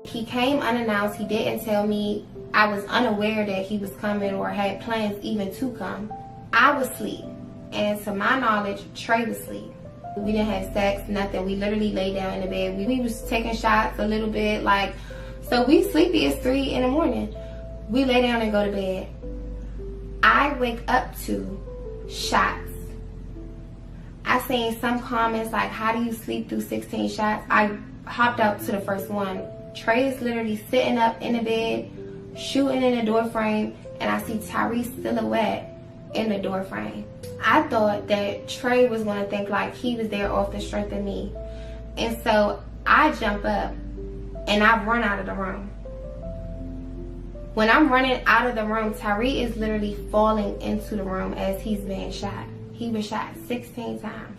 He came unannounced. He didn't tell me. I was unaware that he was coming or had plans even to come. I was asleep, and to my knowledge, Trey was asleep. We didn't have sex, nothing. We literally laid down in the bed. We was taking shots a little bit, like, so we sleepy. It's 3 in the morning. We lay down and go to bed. I wake up to shots. I seen some comments like, how do you sleep through 16 shots? I hopped out to the first one. Trey is literally sitting up in the bed, shooting in the door frame, and I see Tyree's silhouette in the door frame. I thought that Trey was gonna think like he was there off the strength of me. And so I jump up and I run out of the room. When I'm running out of the room, Tyree is literally falling into the room as he's being shot. He was shot 16 times.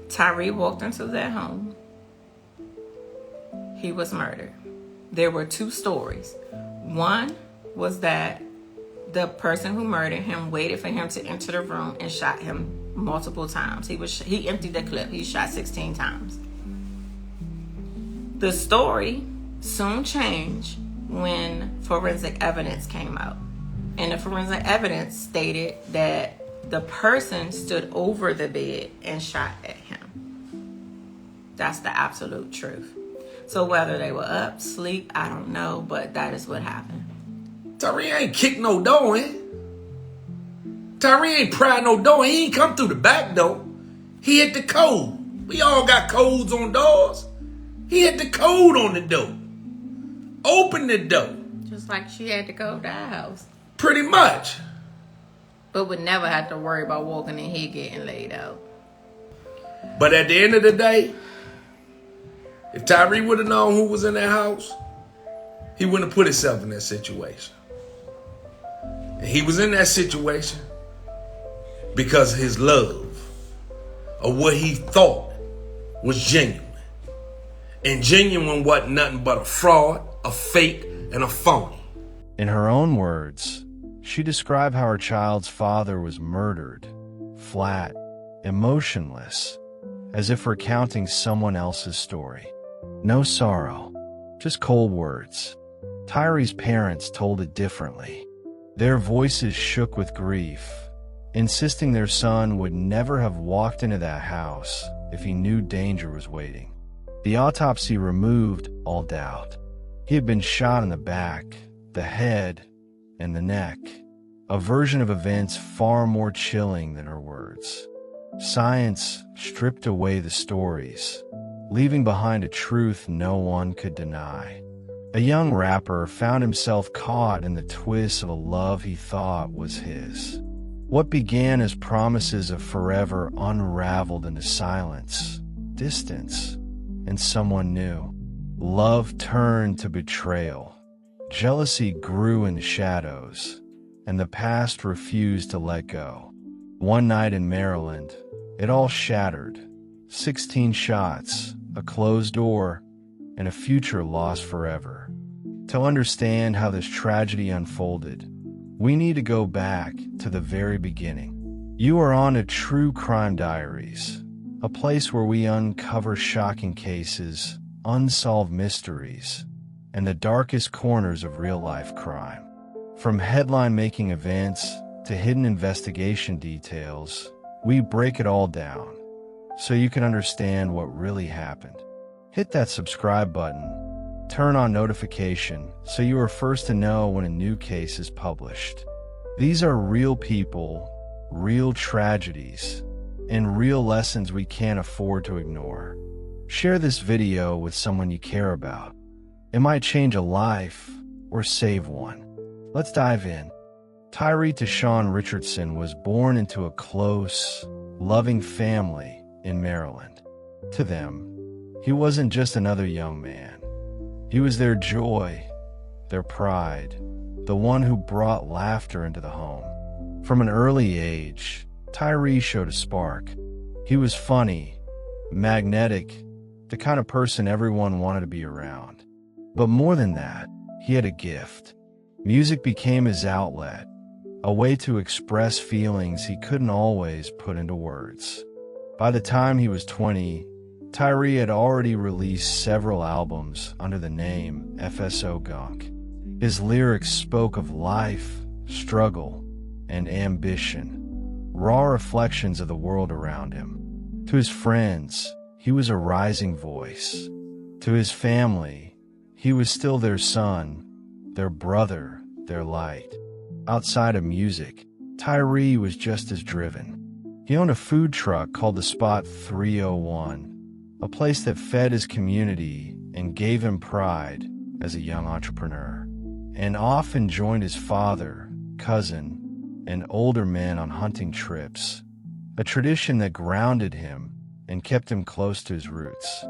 Tyree walked into their home. He was murdered. There were 2 stories. One was that the person who murdered him waited for him to enter the room and shot him multiple times. He emptied the clip. He shot 16 times. The story soon changed when forensic evidence came out. And the forensic evidence stated that the person stood over the bed and shot at him. That's the absolute truth. So whether they were up, sleep, I don't know, but that is what happened. Tyree ain't kicked no door in. Tyree ain't pried no door. He ain't come through the back door. He hit the code. We all got codes on doors. He hit the code on the door. Open the door. Just like she had to go to our house. Pretty much. But would never have to worry about walking in here getting laid out. But at the end of the day, if Tyree would have known who was in that house, he wouldn't have put himself in that situation. And he was in that situation because of his love of what he thought was genuine. And genuine wasn't nothing but a fraud, a fake, and a phony. In her own words, she described how her child's father was murdered, flat, emotionless, as if recounting someone else's story. No sorrow, just cold words. Tyree's parents told it differently. Their voices shook with grief, insisting their son would never have walked into that house if he knew danger was waiting. The autopsy removed all doubt. He had been shot in the back, the head, and the neck, a version of events far more chilling than her words. Science stripped away the stories, leaving behind a truth no one could deny. A young rapper found himself caught in the twists of a love he thought was his. What began as promises of forever unraveled into silence, distance, and someone new. Love turned to betrayal. Jealousy grew in the shadows, and the past refused to let go. One night in Maryland, it all shattered. 16 shots, a closed door, and a future lost forever. To understand how this tragedy unfolded, we need to go back to the very beginning. You are on a True Crime Diaries, a place where we uncover shocking cases, unsolved mysteries, and the darkest corners of real-life crime. From headline-making events to hidden investigation details, we break it all down so you can understand what really happened. Hit that subscribe button, turn on notification so you are first to know when a new case is published. These are real people, real tragedies, and real lessons we can't afford to ignore. Share this video with someone you care about. It might change a life or save one. Let's dive in. Tyree Tashawn Richardson was born into a close, loving family in Maryland. To them, he wasn't just another young man. He was their joy, their pride, the one who brought laughter into the home. From an early age, Tyree showed a spark. He was funny, magnetic, the kind of person everyone wanted to be around. But more than that, he had a gift. Music became his outlet, a way to express feelings he couldn't always put into words. By the time he was 20, Tyree had already released several albums under the name FSO Gunk. His lyrics spoke of life, struggle, and ambition, raw reflections of the world around him. To his friends, he was a rising voice. To his family, he was still their son, their brother, their light. Outside of music, Tyree was just as driven. He owned a food truck called the Spot 301, a place that fed his community and gave him pride as a young entrepreneur, and often joined his father, cousin, and older men on hunting trips, a tradition that grounded him and kept him close to his roots.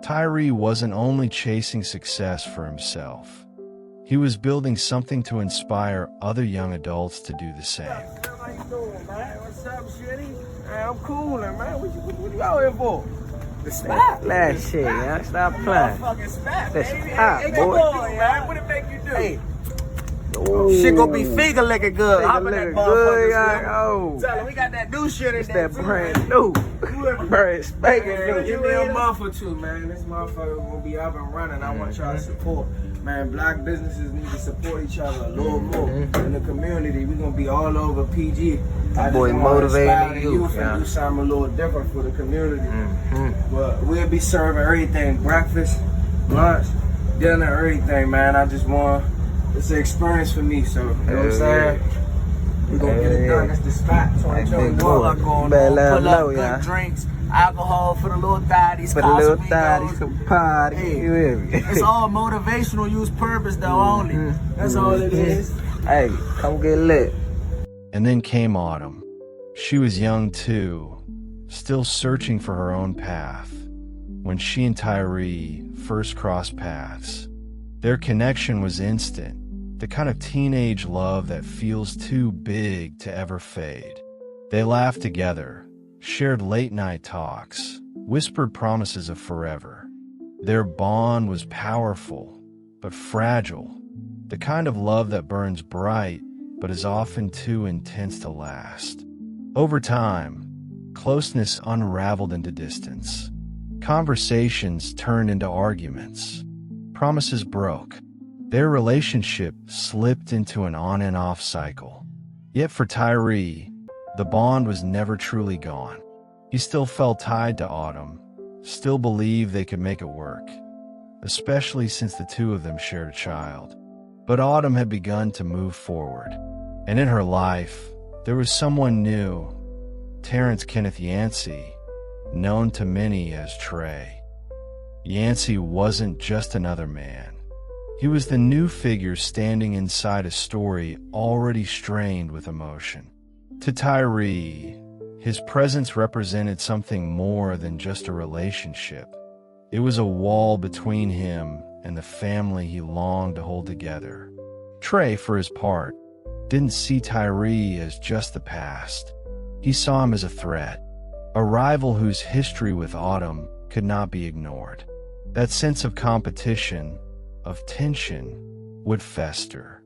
Tyree wasn't only chasing success for himself. He was building something to inspire other young adults to do the same. How you doing, man? What's up, shitty? Man, I'm coolin', man. What you out here for? The spot? Last shit, yeah. Stop playing. Motherfucking spot, That's baby. hot, Hey, boy. come on, man. What it make you do? Hey. Shit gonna be finger licking good. Hop in that Good, motherfucker. yeah. Oh. Tell him we got that new shit in It's there. that brand new. Brand spanking new. Give me a month or two, man. This motherfucker gonna be up and running. I want y'all to support. Man, black businesses need to support each other a little more. In the community, we gonna be all over PG. I boy just wanna motivating inspire the the youth, and yeah. do something a little different for the community. But we'll be serving everything: breakfast, lunch, dinner, everything, man. I just want. It's an experience for me, so you know what I'm saying? We gonna get it done. That's the spot. 2021 going on. Better let 'em Pull know, up, yeah. good drinks, alcohol for the little thotties. For the little thotties, some party. Hey, You hear me? it's all motivational use purpose though only. That's all it is. Hey, come get lit. And then came autumn. She was young too, still searching for her own path, when she and Tyree first crossed paths. Their connection was instant, the kind of teenage love that feels too big to ever fade. They laughed together, shared late-night talks, whispered promises of forever. Their bond was powerful, but fragile, the kind of love that burns bright but is often too intense to last. Over time, closeness unraveled into distance. Conversations turned into arguments. Promises broke. Their relationship slipped into an on and off cycle. Yet for Tyree, the bond was never truly gone. He still felt tied to Autumn, still believed they could make it work, especially since the two of them shared a child. But Autumn had begun to move forward, and in her life, there was someone new, Terrance Kenneth Yancey, known to many as Trey. Yancey wasn't just another man. He was the new figure standing inside a story already strained with emotion. To Tyree, his presence represented something more than just a relationship. It was a wall between him and the family he longed to hold together. Trey, for his part, didn't see Tyree as just the past. He saw him as a threat, a rival whose history with Autumn could not be ignored. That sense of competition, of tension, would fester.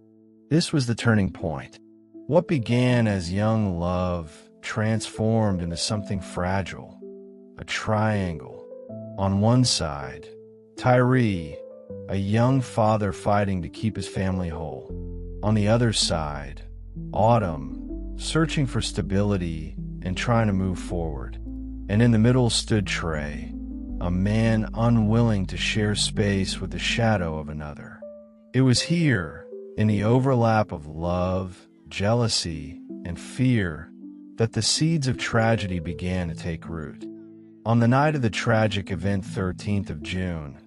This was the turning point. What began as young love transformed into something fragile, a triangle. On one side, Tyree, a young father fighting to keep his family whole. On the other side, Autumn, searching for stability and trying to move forward. And in the middle stood Trey, a man unwilling to share space with the shadow of another. It was here, in the overlap of love, jealousy, and fear, that the seeds of tragedy began to take root. On the night of the tragic event 13th of June,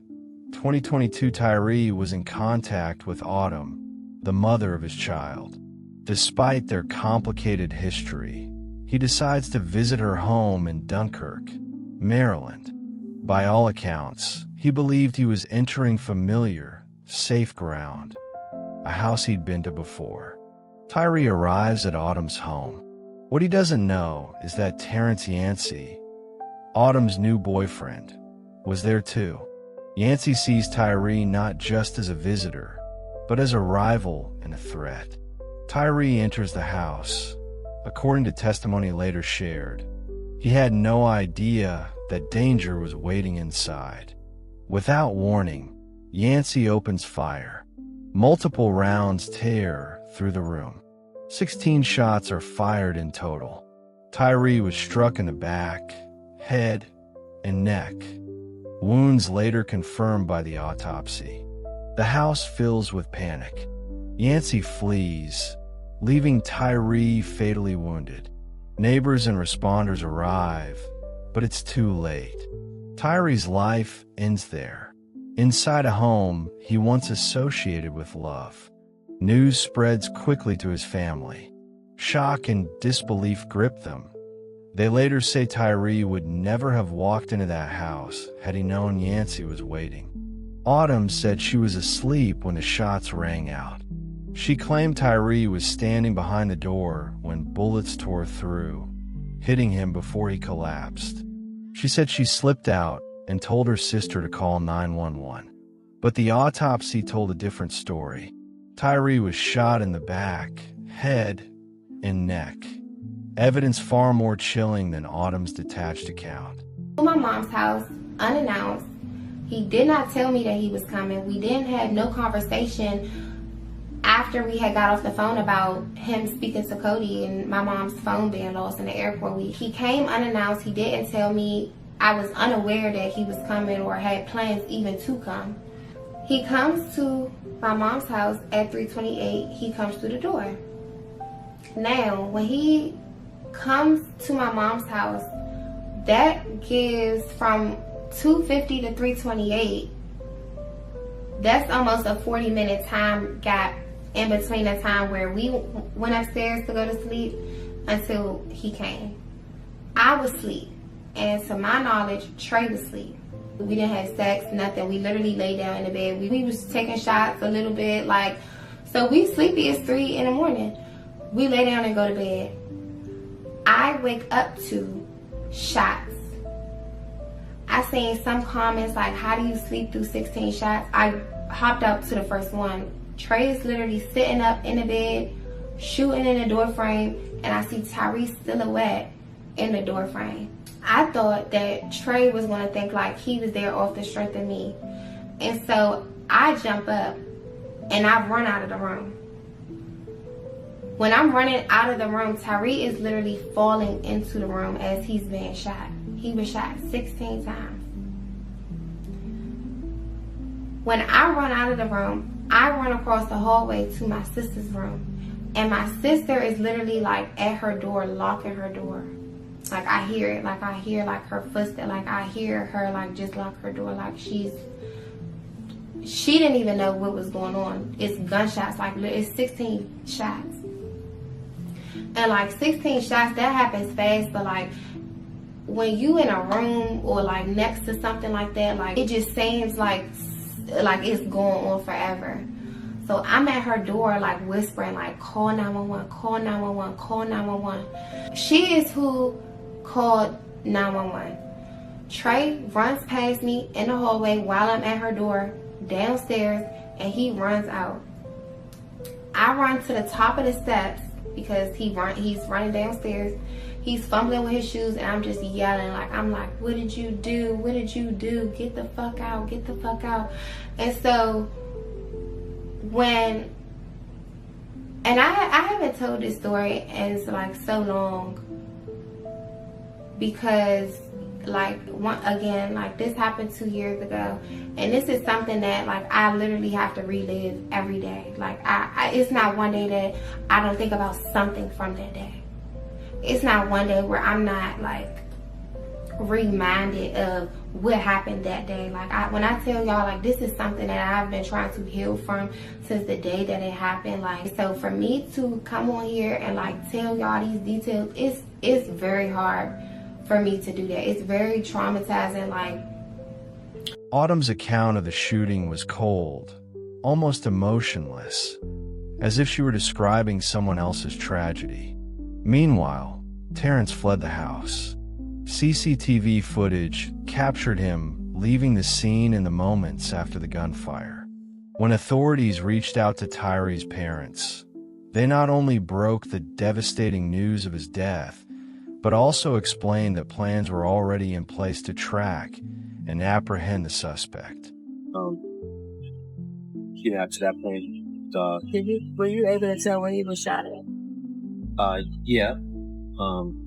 2022, Tyree was in contact with Autumn, the mother of his child. Despite their complicated history, he decides to visit her home in Dunkirk, Maryland. By all accounts, he believed he was entering familiar, safe ground, a house he'd been to before. Tyree arrives at Autumn's home. What he doesn't know is that Terrance Yancey, Autumn's new boyfriend, was there too. Yancey sees Tyree not just as a visitor, but as a rival and a threat. Tyree enters the house. According to testimony later shared, he had no idea that danger was waiting inside. Without warning, Yancey opens fire. Multiple rounds tear through the room. 16 shots are fired in total. Tyree was struck in the back, head, and neck. Wounds later confirmed by the autopsy. The house fills with panic. Yancey flees, leaving Tyree fatally wounded. Neighbors and responders arrive, but it's too late. Tyree's life ends there. Inside a home he once associated with love. News spreads quickly to his family. Shock and disbelief grip them. They later say Tyree would never have walked into that house had he known Yancey was waiting. Autumn said she was asleep when the shots rang out. She claimed Tyree was standing behind the door when bullets tore through, hitting him before he collapsed. She said she slipped out and told her sister to call 911. But the autopsy told a different story. Tyree was shot in the back, head, and neck. Evidence far more chilling than Autumn's detached account. To my mom's house, unannounced. He did not tell me that he was coming. We didn't have no conversation after we had got off the phone about him speaking to Cody and my mom's phone being lost in the airport. He came unannounced. He didn't tell me. I was unaware that he was coming or had plans even to come. He comes to my mom's house at 3:28. He comes through the door. Now, when he comes to my mom's house, that gives from 2:50 to 3:28. That's almost a 40-minute time gap in between the time where we went upstairs to go to sleep until he came. I was asleep, and to my knowledge, Trey was asleep. We didn't have sex, nothing. We literally lay down in the bed. We was taking shots a little bit, like, so we sleepy as 3 in the morning. We lay down and go to bed. I wake up to shots. I seen some comments like, how do you sleep through 16 shots? I hopped up to the first one. Trey is literally sitting up in the bed, shooting in the door frame, and I see Tyree's silhouette in the door frame. I thought that Trey was gonna think like he was there off the strength of me. And so I jump up and I run out of the room. When I'm running out of the room, Tyree is literally falling into the room as he's being shot. He was shot 16 times. When I run out of the room, I run across the hallway to my sister's room. And my sister is literally like at her door, locking her door. Like I hear it, like I hear like her footsteps, like I hear her like just lock her door, like she didn't even know what was going on. It's gunshots, like it's 16 shots. And like 16 shots, that happens fast, but like when you in a room or like next to something like that, like it just seems like it's going on forever. So I'm at her door like whispering like, call 911, call 911, call 911. She is who called 911. Trey runs past me in the hallway while I'm at her door downstairs, and he runs out. I run to the top of the steps because he's running downstairs. He's fumbling with his shoes, and I'm just yelling I'm like, what did you do? What did you do? Get the fuck out, get the fuck out. And so I haven't told this story in like so long, because like this happened 2 years ago, and this is something that like I literally have to relive every day. Like it's not one day that I don't think about something from that day. It's not one day where I'm not like reminded of what happened that day. Like when I tell y'all, like this is something that I've been trying to heal from since the day that it happened. Like, so for me to come on here and like tell y'all these details, it's very hard for me to do that. It's very traumatizing. Like, Autumn's account of the shooting was cold, almost emotionless, as if she were describing someone else's tragedy. Meanwhile, Terrance fled the house. CCTV footage captured him leaving the scene in the moments after the gunfire. When authorities reached out to Tyree's parents, they not only broke the devastating news of his death, but also explained that plans were already in place to track and apprehend the suspect. To that point, were you able to tell when he was shot at? yeah.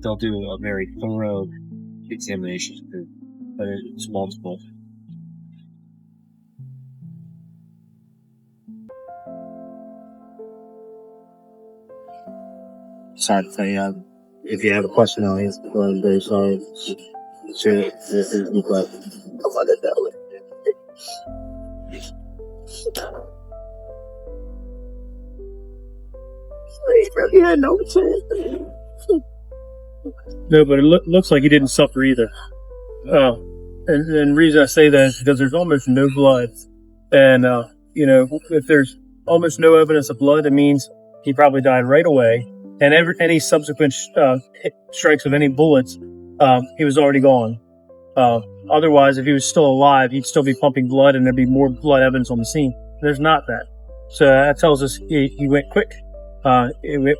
They'll do a very thorough examination, but it's multiple. Sorry to tell you, if you have a question, I'll answer. I'm very sorry. Sure, this is the question. I'm not gonna tell it. He had no chance. No, but it looks like he didn't suffer either. And the reason I say that is because there's almost no blood. And, if there's almost no evidence of blood, it means he probably died right away. And any subsequent strikes of any bullets, he was already gone. Otherwise, if he was still alive, he'd still be pumping blood and there'd be more blood evidence on the scene. There's not that. So that tells us he went quick. It went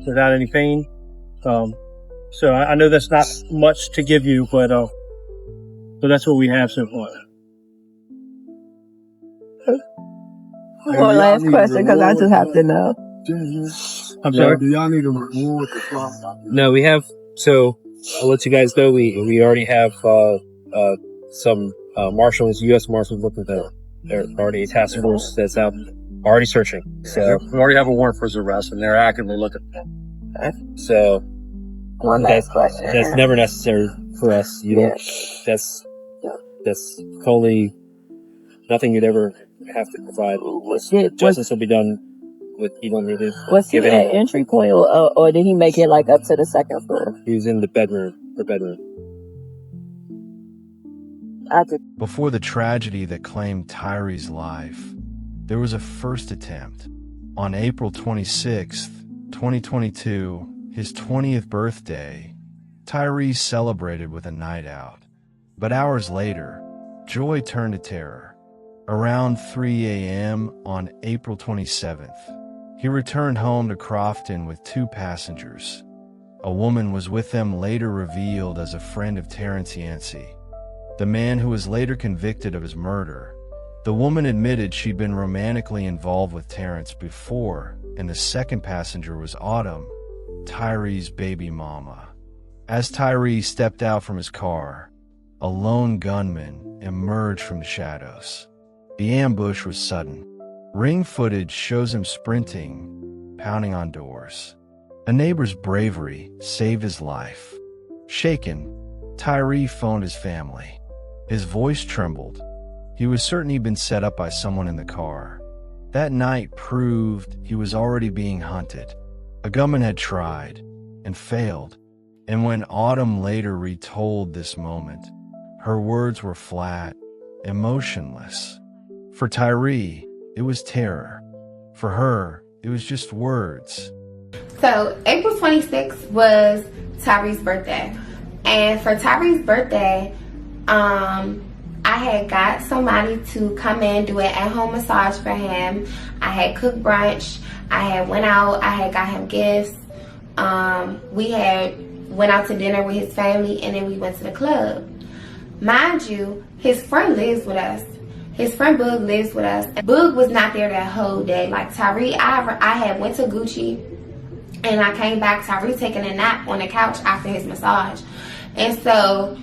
without any pain. So I know that's not much to give you, but that's what we have so far. One last question, because I just have to know. I'm sorry? Do y'all need a reward? No, we have. So I'll let you guys know. We already have some marshals, U.S. marshals, looking at there already a task force that's out, already searching. So we already have a warrant for his arrest, and they're actively looking. So One last question. that's never necessary for us. You don't. That's totally nothing you'd ever have to provide. Justice will be done with. You don't need to. Was he at entry point, or did he make it like up to the second floor? He was in the bedroom. Before the tragedy that claimed Tyree's life, there was a first attempt. On April 26th, 2022, his 20th birthday, Tyree celebrated with a night out. But hours later, joy turned to terror. Around 3 a.m. on April 27th, he returned home to Crofton with 2 passengers. A woman was with them, later revealed as a friend of Terrance Yancey, the man who was later convicted of his murder. The woman admitted she'd been romantically involved with Terrance before, and the second passenger was Autumn, Tyree's baby mama. As Tyree stepped out from his car, a lone gunman emerged from the shadows. The ambush was sudden. Ring footage shows him sprinting, pounding on doors. A neighbor's bravery saved his life. Shaken, Tyree phoned his family. His voice trembled. He was certain he'd been set up by someone in the car. That night proved he was already being hunted. A gunman had tried and failed. And when Autumn later retold this moment, her words were flat, emotionless. For Tyree, it was terror. For her, it was just words. So April 26th was Tyree's birthday. And for Tyree's birthday, I had got somebody to come in, do an at-home massage for him. I had cooked brunch. I had went out. I had got him gifts. We had went out to dinner with his family, and then we went to the club. Mind you, his friend lives with us. His friend Boog lives with us. Boog was not there that whole day. Like Tyree, I had went to Gucci, and I came back. Tyree taking a nap on the couch after his massage. And so,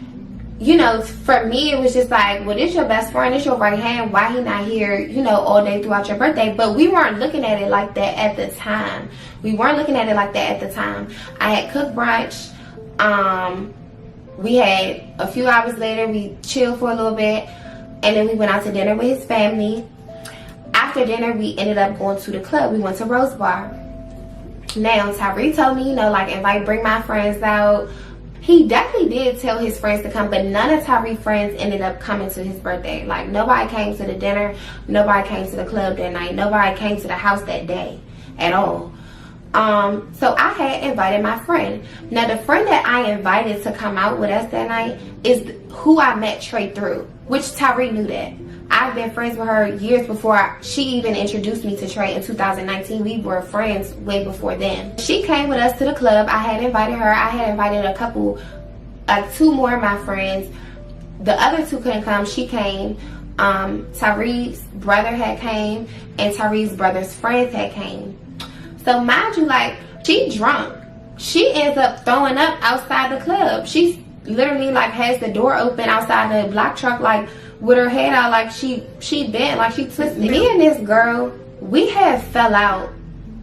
for me, it was just like, well, this your best friend, this your right hand. Why he not here, all day throughout your birthday? But we weren't looking at it like that at the time. I had cooked brunch. We had a few hours later, we chilled for a little bit, and then we went out to dinner with his family. After dinner, we ended up going to the club. We went to Rose Bar. Now, Tyree told me, bring my friends out. He definitely did tell his friends to come, but none of Tyree's friends ended up coming to his birthday. Like, nobody came to the dinner. Nobody came to the club that night. Nobody came to the house that day at all. So I had invited my friend. Now, the friend that I invited to come out with us that night is who I met Trey through, which Tyree knew that. I've been friends with her years before she even introduced me to Trey in 2019. We were friends way before then. She came with us to the club. I had invited her. I had invited a couple, like 2 more of my friends. The other 2 couldn't come. She came. Tyree's brother had came, and Tyree's brother's friends had came. So mind you, like, she drunk. She ends up throwing up outside the club. She literally like has the door open outside the black truck, like with her head out, like she bent, like she twisted. Me and this girl, we had fell out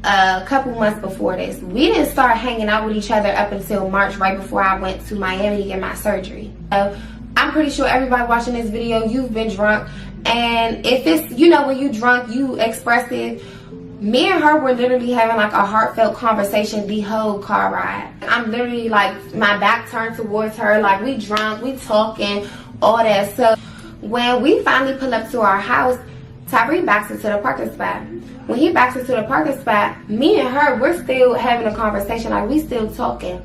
a couple months before this. We didn't start hanging out with each other up until March, right before I went to Miami to get my surgery. So I'm pretty sure everybody watching this video, you've been drunk. And if it's, you know, when you drunk, you expressive. Me and her were literally having like a heartfelt conversation the whole car ride. I'm literally like, my back turned towards her, like we drunk, we talking, all that. So when we finally pull up to our house, Tyree backs into the parking spot. When he backs into the parking spot, me and her, we're still having a conversation, like we still talking.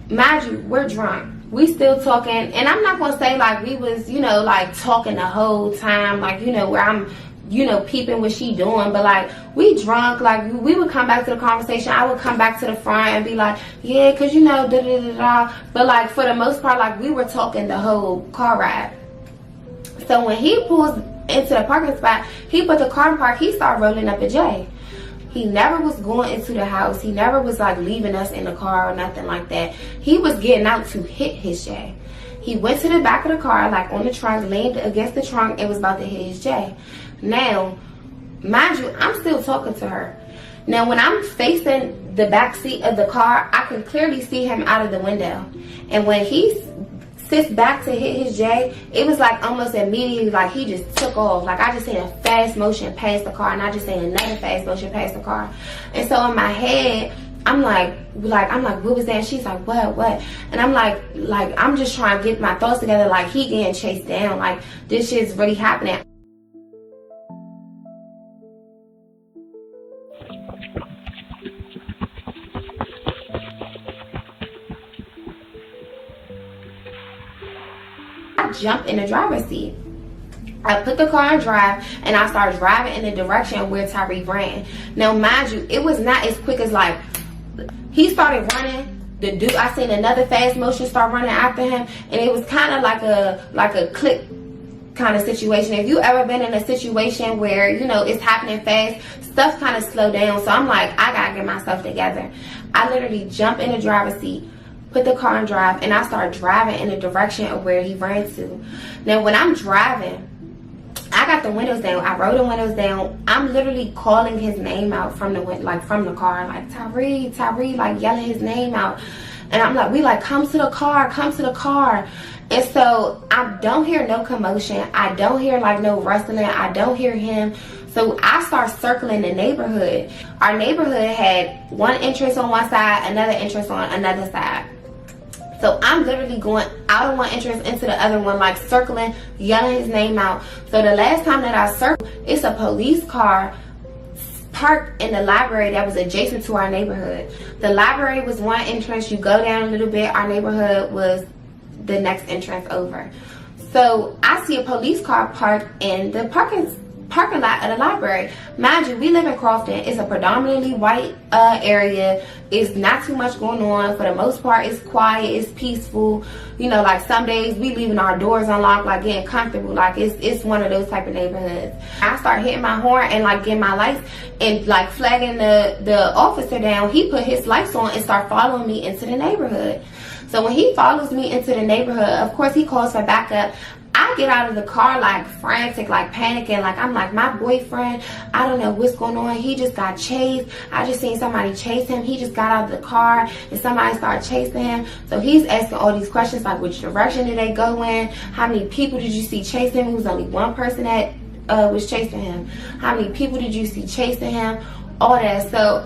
Mind you, we're drunk. We still talking, and I'm not gonna say like we was, you know, like talking the whole time, like, you know, where I'm, you know, peeping what she doing, but like we drunk, like we would come back to the conversation. I would come back to the front and be like, yeah, cause you know, da da da da. But like for the most part, like we were talking the whole car ride. So when he pulls into the parking spot, he put the car in park, he started rolling up a J. He never was going into the house. He never was like leaving us in the car or nothing like that. He was getting out to hit his J. He went to the back of the car, like on the trunk, leaned against the trunk, and was about to hit his J. Now, mind you, I'm still talking to her. Now, when I'm facing the back seat of the car, I can clearly see him out of the window. And when he sits back to hit his J, it was like almost immediately, like he just took off. Like I just seen a fast motion past the car, and I just seen another fast motion past the car. And so in my head, I'm like, what was that? And she's like, what? And I'm like, I'm just trying to get my thoughts together. Like he getting chased down. Like this shit's really happening. I jumped in the driver's seat. I put the car in drive, and I started driving in the direction where Tyree ran. Now, mind you, it was not as quick as like, he started running. The dude, I seen another fast motion start running after him, and it was kind of like a click kind of situation. If you ever been in a situation where, you know, it's happening fast, stuff kind of slow down. So I'm like, I gotta get myself together. I literally jumped in the driver's seat, put the car in drive, and I started driving in the direction of where he ran to. Now, when I'm driving, I got the windows down. I rolled the windows down. I'm literally calling his name out from the car, like Tyree, like yelling his name out. And I'm like, we like, come to the car. And so I don't hear no commotion. I don't hear like no rustling. I don't hear him. So I start circling the neighborhood. Our neighborhood had one entrance on one side, another entrance on another side. So I'm literally going out of one entrance into the other one, like circling, yelling his name out. So the last time that I circled, it's a police car parked in the library that was adjacent to our neighborhood. The library was one entrance. You go down a little bit, our neighborhood was the next entrance over. So I see a police car parked in the parking lot of the library. Mind you, we live in Crofton. It's a predominantly white area. It's not too much going on. For the most part, it's quiet, it's peaceful. You know, like some days we leaving our doors unlocked, like getting comfortable. Like it's one of those type of neighborhoods. I start hitting my horn and like getting my lights and like flagging the officer down. He put his lights on and start following me into the neighborhood. So when he follows me into the neighborhood, of course he calls for backup. I get out of the car like frantic, like panicking, like I'm like, my boyfriend, I don't know what's going on. He just got chased. I just seen somebody chase him. He just got out of the car and somebody started chasing him. So he's asking all these questions like, which direction did they go in? How many people did you see chasing him? It was only one person that was chasing him. How many people did you see chasing him? All that. So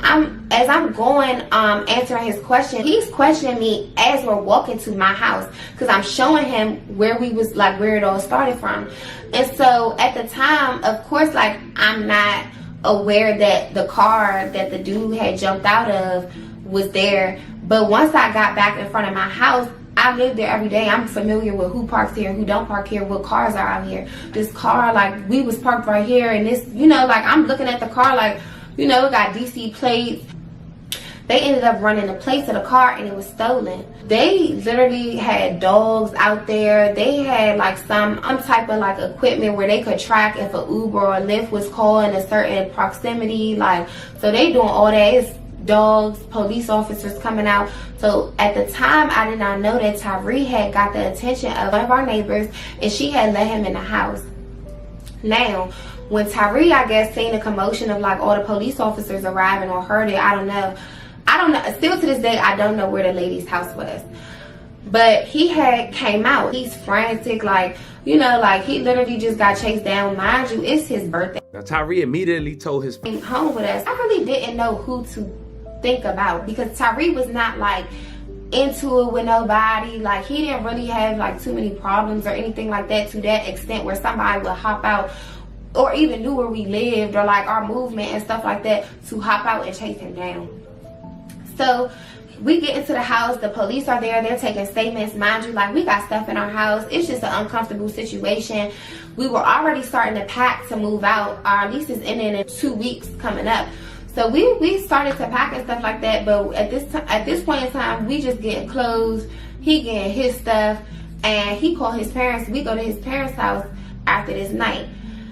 as I'm going answering his question, he's questioning me as we're walking to my house, because I'm showing him where we was, like where it all started from. And so at the time, of course, like I'm not aware that the car that the dude had jumped out of was there. But once I got back in front of my house, I live there every day. I'm familiar with who parks here, who don't park here, what cars are out here. This car, like, we was parked right here, and this, you know, like, I'm looking at the car, like, you know, it got DC plates. They ended up running the plates of the car, and it was stolen. They literally had dogs out there. They had, like, some type of, like, equipment where they could track if a Uber or a Lyft was called in a certain proximity. Like, so they doing all that. It's dogs, police officers coming out. So at the time, I did not know that Tyree had got the attention of one of our neighbors, and she had let him in the house. Now, when Tyree, I guess, seen the commotion of, like, all the police officers arriving or heard it, I don't know. Still to this day, I don't know where the lady's house was. But he had came out. He's frantic, like, you know, like, he literally just got chased down. Mind you, it's his birthday. Now, Tyree immediately told his friend home with us. I really didn't know who to think about, because Tyree was not, like, into it with nobody. Like, he didn't really have, like, too many problems or anything like that to that extent where somebody would hop out or even knew where we lived or, like, our movement and stuff like that to hop out and chase him down. So we get into the house, the police are there, they're taking statements. Mind you, like, we got stuff in our house. It's just an uncomfortable situation. We were already starting to pack to move out. Our lease is ending in 2 weeks coming up. So we started to pack and stuff like that, but at this point in time, we just getting clothes, he getting his stuff, and he called his parents. We go to his parents' house after this night.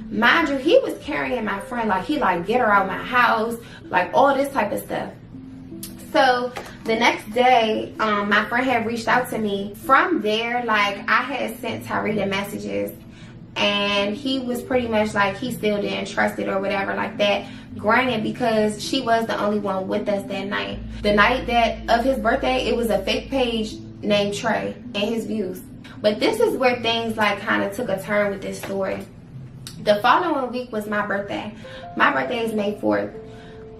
Mind you, he was carrying my friend, like, he like, get her out my house, like, all this type of stuff. So the next day, my friend had reached out to me. From there, like, I had sent Tyree the messages, and he was pretty much like, he still didn't trust it or whatever like that. Granted, because she was the only one with us that night. The night of his birthday, it was a fake page named Trey and his views. But this is where things, like, kind of took a turn with this story. The following week was my birthday. My birthday is May 4th.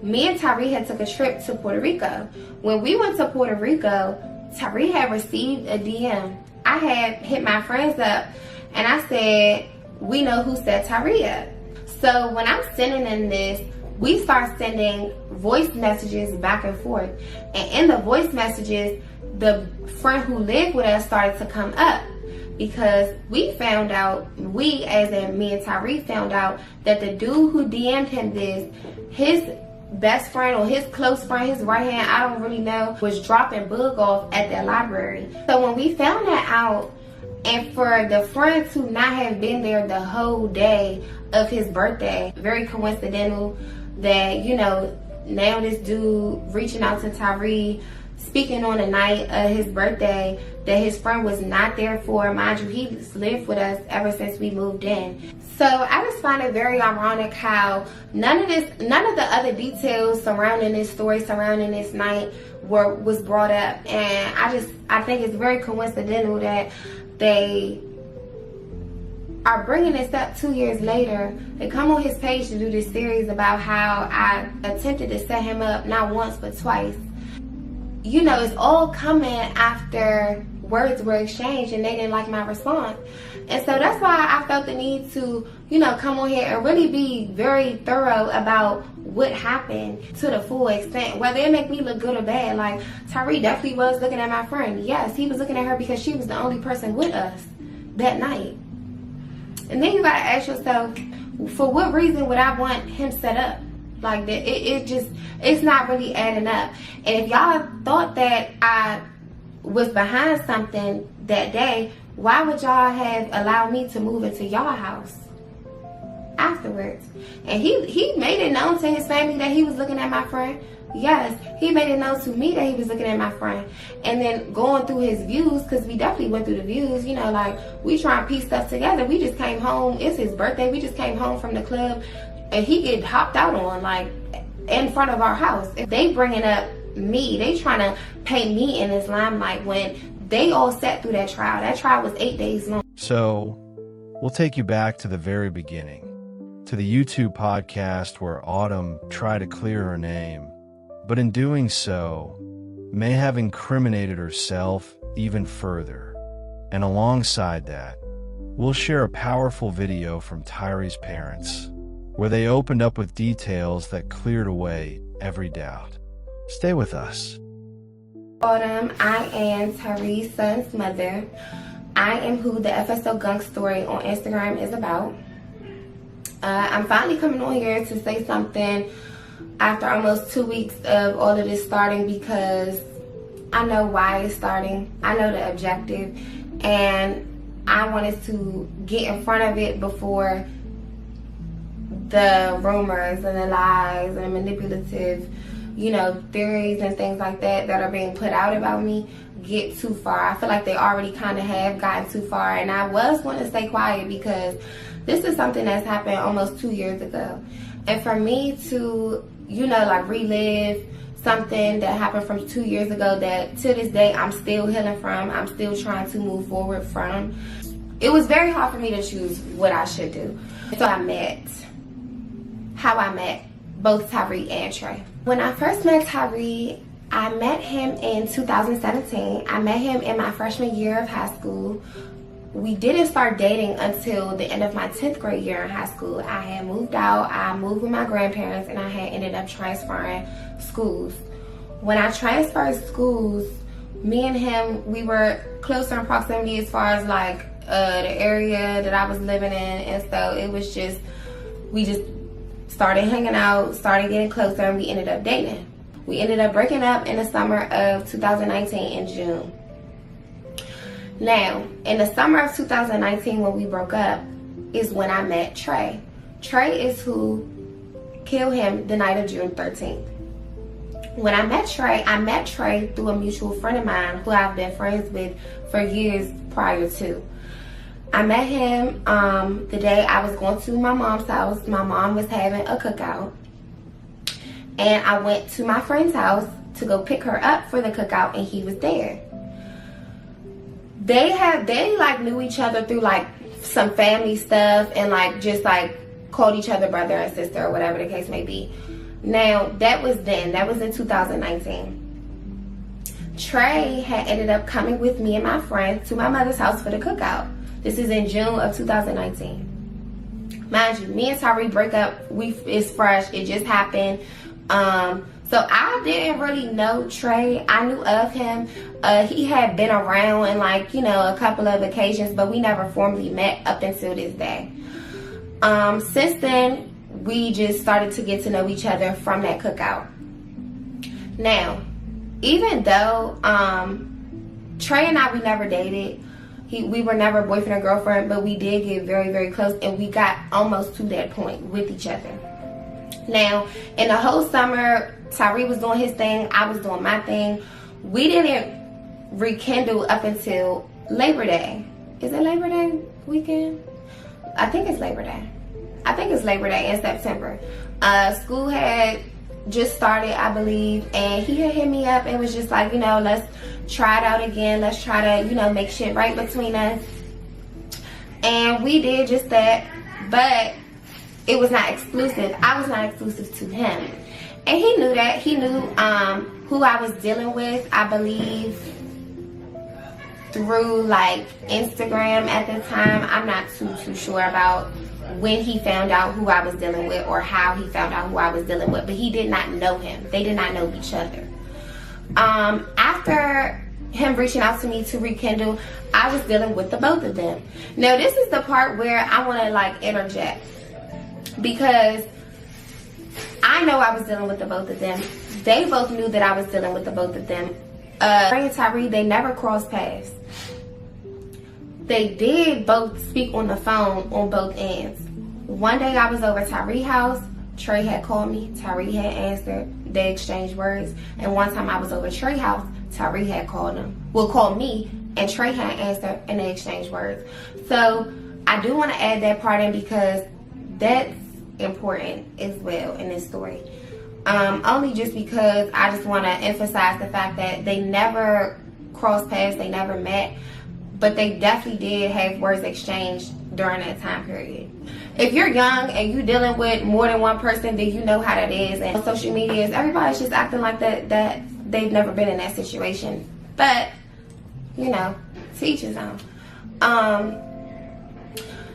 Me and Tyree had took a trip to Puerto Rico. When we went to Puerto Rico, Tyree had received a DM. I had hit my friends up, and I said, we know who set Tyree up. So when I'm sending them this, we start sending voice messages back and forth. And in the voice messages, the friend who lived with us started to come up, because we found out, we as in me and Tyree found out that the dude who DM'd him this, his best friend or his close friend, his right hand, I don't really know, was dropping bug off at the library. So when we found that out, and for the friend to not have been there the whole day of his birthday, very coincidental that, you know, now this dude reaching out to Tyree, speaking on the night of his birthday that his friend was not there for. Mind you, he's lived with us ever since we moved in. So I just find it very ironic how none of the other details surrounding this story, surrounding this night was brought up. And I think it's very coincidental that they are bringing this up 2 years later. They come on his page to do this series about how I attempted to set him up not once but twice. You know, it's all coming after words were exchanged and they didn't like my response. And so that's why I felt the need to, you know, come on here and really be very thorough about what happened to the full extent. Whether it make me look good or bad, like, Tyree definitely was looking at my friend. Yes, he was looking at her because she was the only person with us that night. And then you gotta ask yourself, for what reason would I want him set up? Like, that, it's not really adding up. And if y'all thought that I was behind something that day, why would y'all have allowed me to move into y'all house afterwards? And he made it known to his family that he was looking at my friend. Yes, he made it known to me that he was looking at my friend. And then going through his views, because we definitely went through the views, you know, like, we try and piece stuff together. We just came home. It's his birthday. We just came home from the club, and he get hopped out on, like, in front of our house. If they bringing up me, they trying to paint me in this limelight when they all sat through that trial. That trial was 8 days long. So, we'll take you back to the very beginning, to the YouTube podcast where Autumn tried to clear her name, but in doing so, may have incriminated herself even further. And alongside that, we'll share a powerful video from Tyree's parents, where they opened up with details that cleared away every doubt. Stay with us. Autumn, I am Tyree's son's mother. I am who the FSO Gunk story on Instagram is about. I'm finally coming on here to say something after almost 2 weeks of all of this starting, because I know why it's starting. I know the objective, and I wanted to get in front of it before the rumors and the lies and the manipulative, theories and things like that are being put out about me get too far. I feel like they already kind of have gotten too far, and I was going to stay quiet because this is something that's happened almost 2 years ago. And for me to, relive something that happened from 2 years ago that to this day I'm still healing from, I'm still trying to move forward from, it was very hard for me to choose what I should do. So I met both Tyree and Trey. When I first met Tyree, I met him in 2017. I met him in my freshman year of high school. We didn't start dating until the end of my 10th grade year in high school. I had moved out, I moved with my grandparents, and I had ended up transferring schools. When I transferred schools, me and him, we were closer in proximity as far as the area that I was living in, and so it was just, we just started hanging out, started getting closer, and we ended up dating. We ended up breaking up in the summer of 2019 in June. Now, in the summer of 2019 when we broke up is when I met Trey. Trey is who killed him the night of June 13th. When I met Trey through a mutual friend of mine who I've been friends with for years prior to. I met him the day I was going to my mom's house. My mom was having a cookout. And I went to my friend's house to go pick her up for the cookout, and he was there. They knew each other through some family stuff, and just called each other brother and sister or whatever the case may be. Now, that was then. That was in 2019. Trey had ended up coming with me and my friend to my mother's house for the cookout. This is in June of 2019. Mind you, me and Tyree break up. It's fresh. It just happened. So I didn't really know Trey. I knew of him. He had been around in a couple of occasions, but we never formally met up until this day. Since then, we just started to get to know each other from that cookout. Now, even though Trey and I, we never dated. We were never boyfriend and girlfriend, but we did get very, very close, and we got almost to that point with each other. Now, in the whole summer, Tyree was doing his thing, I was doing my thing. We didn't rekindle up until Labor Day. Is it Labor Day weekend? I think it's Labor Day. I think it's Labor Day in September. School had just started, I believe, and he had hit me up and was just like, let's try it out again. Let's try to, make shit right between us. And we did just that, but it was not exclusive. I was not exclusive to him. And he knew that. He knew who I was dealing with, I believe, through Instagram at the time. I'm not too sure about when he found out who I was dealing with or how he found out who I was dealing with, but he did not know him. They did not know each other. After him reaching out to me to rekindle, I was dealing with the both of them. Now, this is the part where I want to interject, because I know I was dealing with the both of them. They both knew that I was dealing with the both of them. Trey and Tyree, they never crossed paths. They did both speak on the phone on both ends. One day I was over at Tyree's house. Trey had called me. Tyree had answered. They exchanged words. And one time I was over at Trey's house. Tyree had called me, and Trey had answered, and they exchanged words. So I do want to add that part in because that's important as well in this story. Only just because I just want to emphasize the fact that they never crossed paths, they never met, but they definitely did have words exchanged during that time period. If you're young and you're dealing with more than one person, then you know how that is. And on social media, everybody's just acting like that they've never been in that situation. But, to each his own.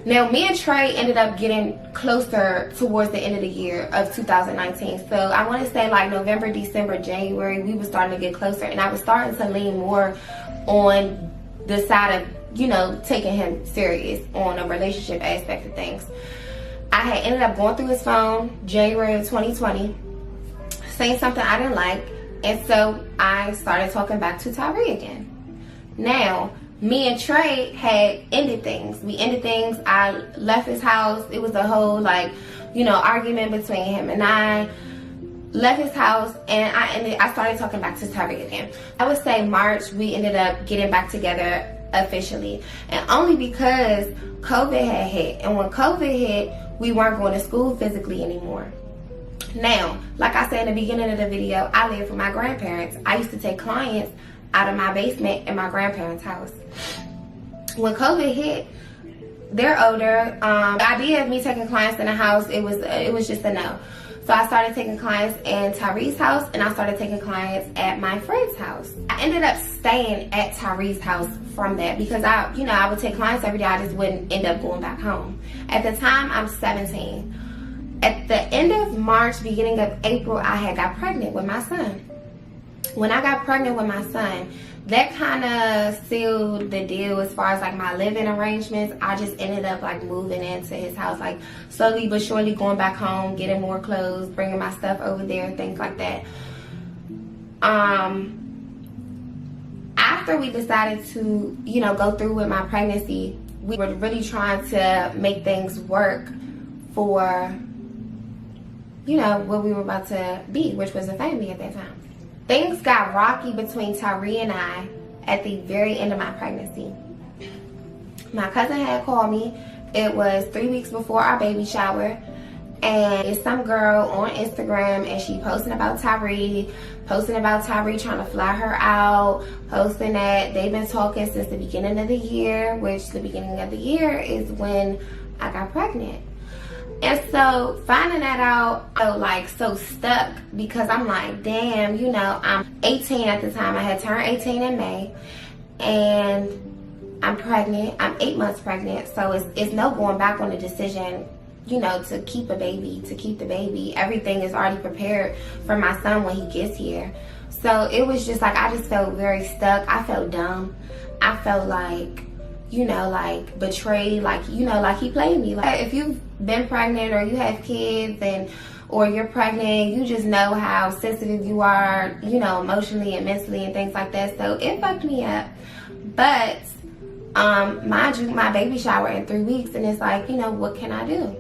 Now, me and Trey ended up getting closer towards the end of the year of 2019. So I want to say like November, December, January, we were starting to get closer. And I was starting to lean more on the side of, you know, taking him serious on a relationship aspect of things. I had ended up going through his phone January of 2020, saying something I didn't like. And so I started talking back to Tyree again. Now, me and Trey had ended things. We ended things. I left his house. It was a whole, like, you know, argument between him and I. Left his house, and I started talking back to Tyree again. I would say March, we ended up getting back together officially. And only because COVID had hit. And when COVID hit, we weren't going to school physically anymore. Now, like I said in the beginning of the video, I lived with my grandparents. I used to take clients out of my basement in my grandparents' house. When COVID hit, they're older. The idea of me taking clients in the house, it was just a no. So I started taking clients in Tyree's house, and I started taking clients at my friend's house. I ended up staying at Tyree's house from that because I would take clients every day. I just wouldn't end up going back home. At the time, I'm 17. At the end of March, beginning of April, I had got pregnant with my son. When I got pregnant with my son, that kind of sealed the deal as far as like my living arrangements. I just ended up like moving into his house, like slowly but surely going back home, getting more clothes, bringing my stuff over there, things like that. After we decided to, you know, go through with my pregnancy, we were really trying to make things work for, you know, what we were about to be, which was a family at that time. Things got rocky between Tyree and I at the very end of my pregnancy. My cousin had called me. It was 3 weeks before our baby shower. And it's some girl on Instagram, and she posting about Tyree trying to fly her out, posting that they've been talking since the beginning of the year, which the beginning of the year is when I got pregnant. And so finding that out, I was like so stuck because I'm like, damn, you know, I'm 18 at the time. I had turned 18 in May, and I'm pregnant. I'm 8 months pregnant. So it's no going back on the decision, you know, to keep the baby. Everything is already prepared for my son when he gets here. So it was just like, I just felt very stuck. I felt dumb. I felt like, you know, like betrayed, like, you know, like he played me. Like if you've been pregnant or you have kids or you're pregnant, you just know how sensitive you are, you know, emotionally and mentally and things like that. So it fucked me up. But mind you, my baby shower in 3 weeks, and it's like, you know, what can I do?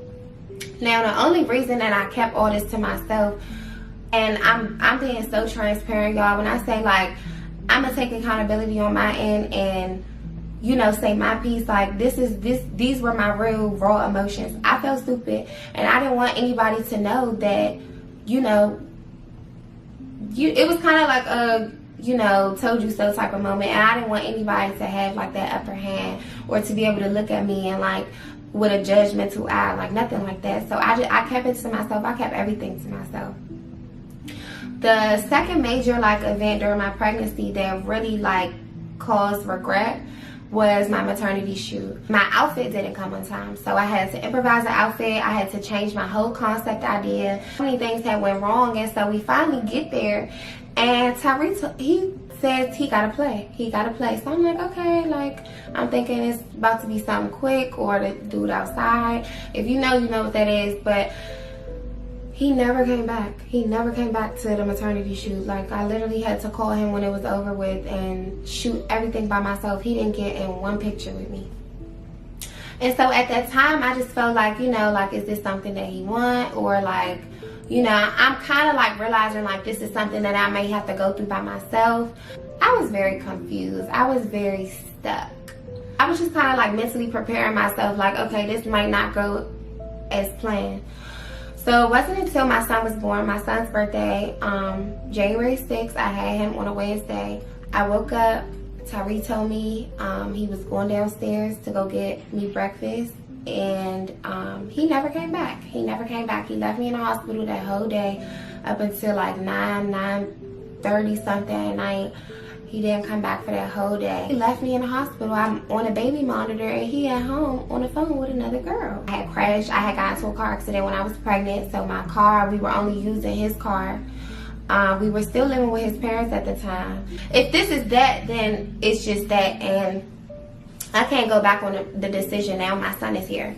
Now, the only reason that I kept all this to myself, and I'm being so transparent, y'all, when I say like I'm gonna take accountability on my end and, you know, say my piece, like these were my real raw emotions. I felt stupid, and I didn't want anybody to know that, you know, it was kind of like a, you know, told you so type of moment, and I didn't want anybody to have like that upper hand or to be able to look at me and like with a judgmental eye, like nothing like that. So I kept it to myself. I kept everything to myself. The second major like event during my pregnancy that really like caused regret was my maternity shoot. My outfit didn't come on time, so I had to improvise the outfit. I had to change my whole concept idea. So many things that went wrong, and so we finally get there, and Tyree, he says he gotta play. So I'm like, okay, like I'm thinking it's about to be something quick or to do it outside. If you know, you know what that is. But he never came back. He never came back to the maternity shoot. Like I literally had to call him when it was over with and shoot everything by myself. He didn't get in one picture with me. And so at that time, I just felt like, you know, like, is this something that he want, or like, you know, I'm kind of like realizing like this is something that I may have to go through by myself. I was very confused. I was very stuck. I was just kind of like mentally preparing myself like, okay, this might not go as planned. So it wasn't until my son was born, my son's birthday, January 6th, I had him on a Wednesday. I woke up, Tyree told me he was going downstairs to go get me breakfast, and he never came back. He left me in the hospital that whole day up until like 9:30 something at night. He didn't come back for that whole day. He left me in the hospital. I'm on a baby monitor and he at home on the phone with another girl. I had crashed. I had gotten into a car accident when I was pregnant. So my car, we were only using his car. We were still living with his parents at the time. If this is that, then it's just that. And I can't go back on the decision now. My son is here.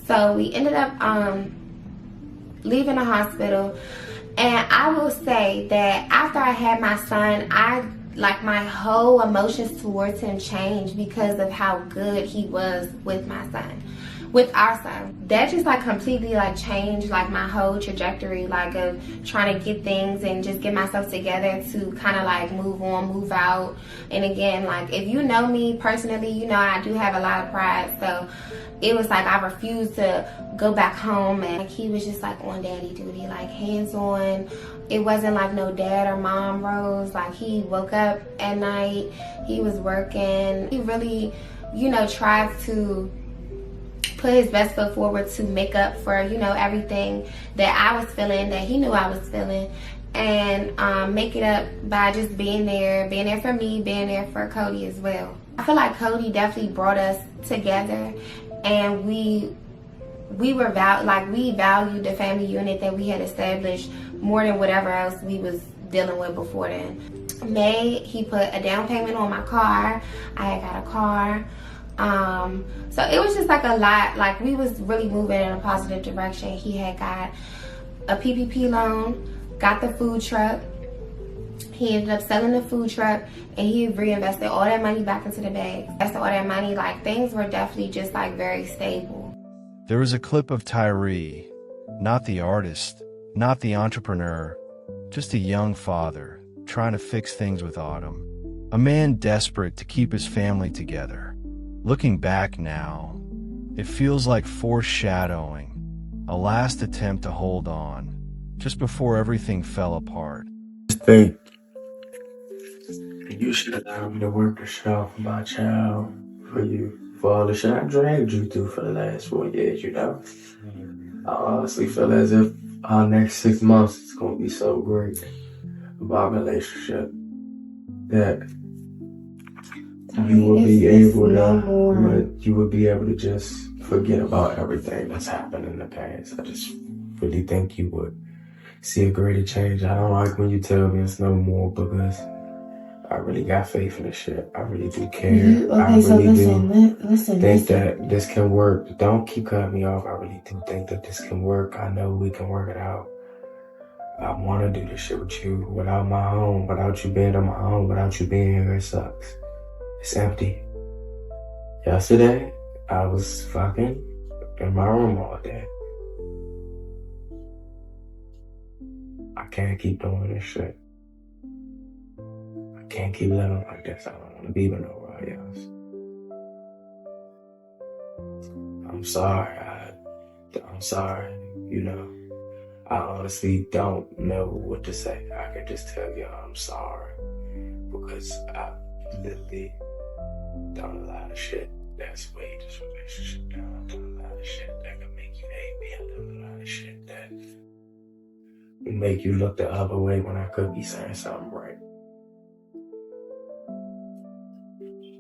So we ended up leaving the hospital. And I will say that after I had my son, my whole emotions towards him changed because of how good he was with my son, with our son. That just like completely like changed like my whole trajectory, like of trying to get things and just get myself together to kind of like move on, move out. And again, like if you know me personally, you know I do have a lot of pride. So it was like I refused to go back home, and he was just like on daddy duty, like hands on. It wasn't like no dad or mom roles. Like he woke up at night, he was working. He really, you know, tried to put his best foot forward to make up for, you know, everything that I was feeling, that he knew I was feeling, and make it up by just being there for me, being there for Cody as well. I feel like Cody definitely brought us together, and we valued the family unit that we had established more than whatever else we was dealing with before then. May, he put a down payment on my car. I had got a car. So it was just like a lot. Like we was really moving in a positive direction. He had got a PPP loan, got the food truck. He ended up selling the food truck, and he reinvested all that money back into the bag. Invested all that money, like things were definitely just like very stable. There was a clip of Tyree, not the artist, not the entrepreneur, just a young father trying to fix things with Autumn, a man desperate to keep his family together. Looking back now, it feels like foreshadowing, a last attempt to hold on, just before everything fell apart. I think you should allow me to work the show for my child, for you, for all the shit I dragged you through for the last 4 years, you know? I honestly feel as if our next 6 months is going to be so great about our relationship that you will be able to just forget about everything that's happened in the past. I just really think you would see a greater change. I don't like when you tell me it's no more, because I really got faith in this shit. I really do care. Listen, think that this can work. Don't keep cutting me off. I really do think that this can work. I know we can work it out. I want to do this shit with you without my home, without you being in my home, without you being here. It sucks. It's empty. Yesterday, I was fucking in my room all day. I can't keep doing this shit. I can't keep living like this. I don't want to be with nobody else. I'm sorry. I'm sorry. You know, I honestly don't know what to say. I can just tell you I'm sorry, because I literally done a lot of shit that's weighed this relationship down. I've done a lot of shit that can make you hate me. I've done a lot of shit that would make you look the other way when I could be saying something right.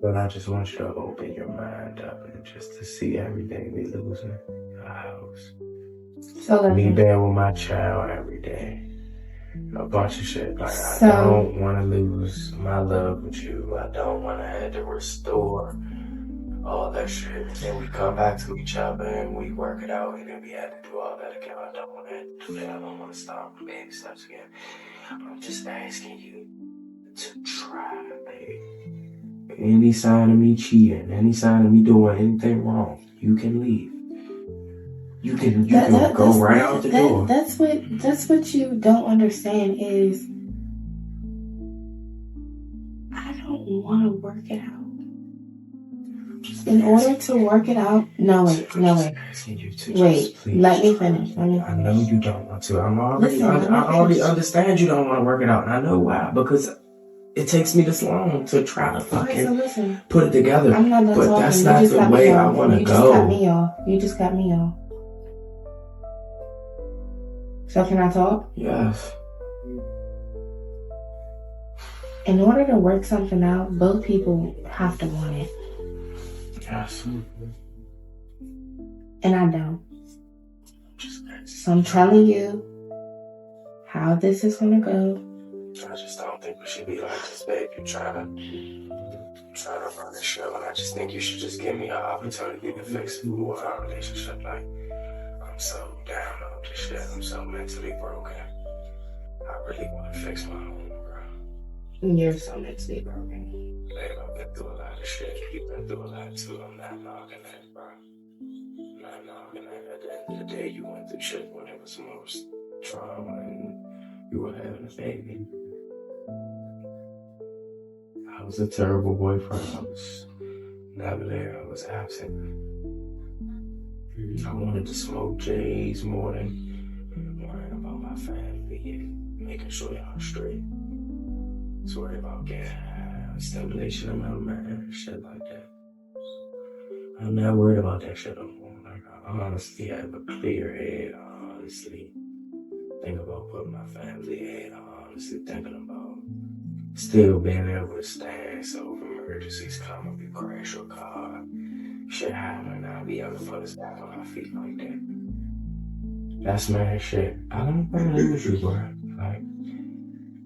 But I just want you to open your mind up and just to see everything we losing. Our house. Me being with my child every day. A bunch of shit. Like, I don't want to lose my love with you. I don't want to have to restore all that shit. And then we come back to each other and we work it out, and then we have to do all that again. I don't want to do that. I don't want to stop the baby steps again. I'm just asking you to try, baby. Any sign of me cheating, any sign of me doing anything wrong, you can leave. You can go right out the door. That's what you don't understand is I don't want to work it out. In order to work it out, no wait. Wait, let me finish. I know you don't want to. I already understand you don't want to work it out, and I know why. Because it takes me this long to try to fucking put it together. I'm not but talking. that's not the way I want to go. You just cut me off. So can I talk? Yes. In order to work something out, both people have to want it. Yes. And I don't. So I'm telling you how this is gonna go. I just don't think we should be like this, babe. You're trying to run the show, and I just think you should just give me an opportunity to fix our relationship. Like, I'm so down on this shit. I'm so mentally broken. I really want to fix my home, bro. You're so mentally broken. Babe, I've been through a lot of shit. You've been through a lot too. I'm not knocking that, bro. I'm not knocking that. At the end of the day, you went through shit when it was most trauma and you were having a baby. I was a terrible boyfriend. I was never there. I was absent. I wanted to smoke J's more than worrying about my family and making sure y'all straight. I was worried about getting stimulation in my mind and shit like that. I'm not worried about that shit no more. Like, I honestly have a clear head. I honestly think about putting my family in. I honestly thinking about still being able to stand. So if emergencies come and we crash your car, shit happen, I'll be able to put us back on our feet like that. That's my shit. I don't want to lose you, bro. Like,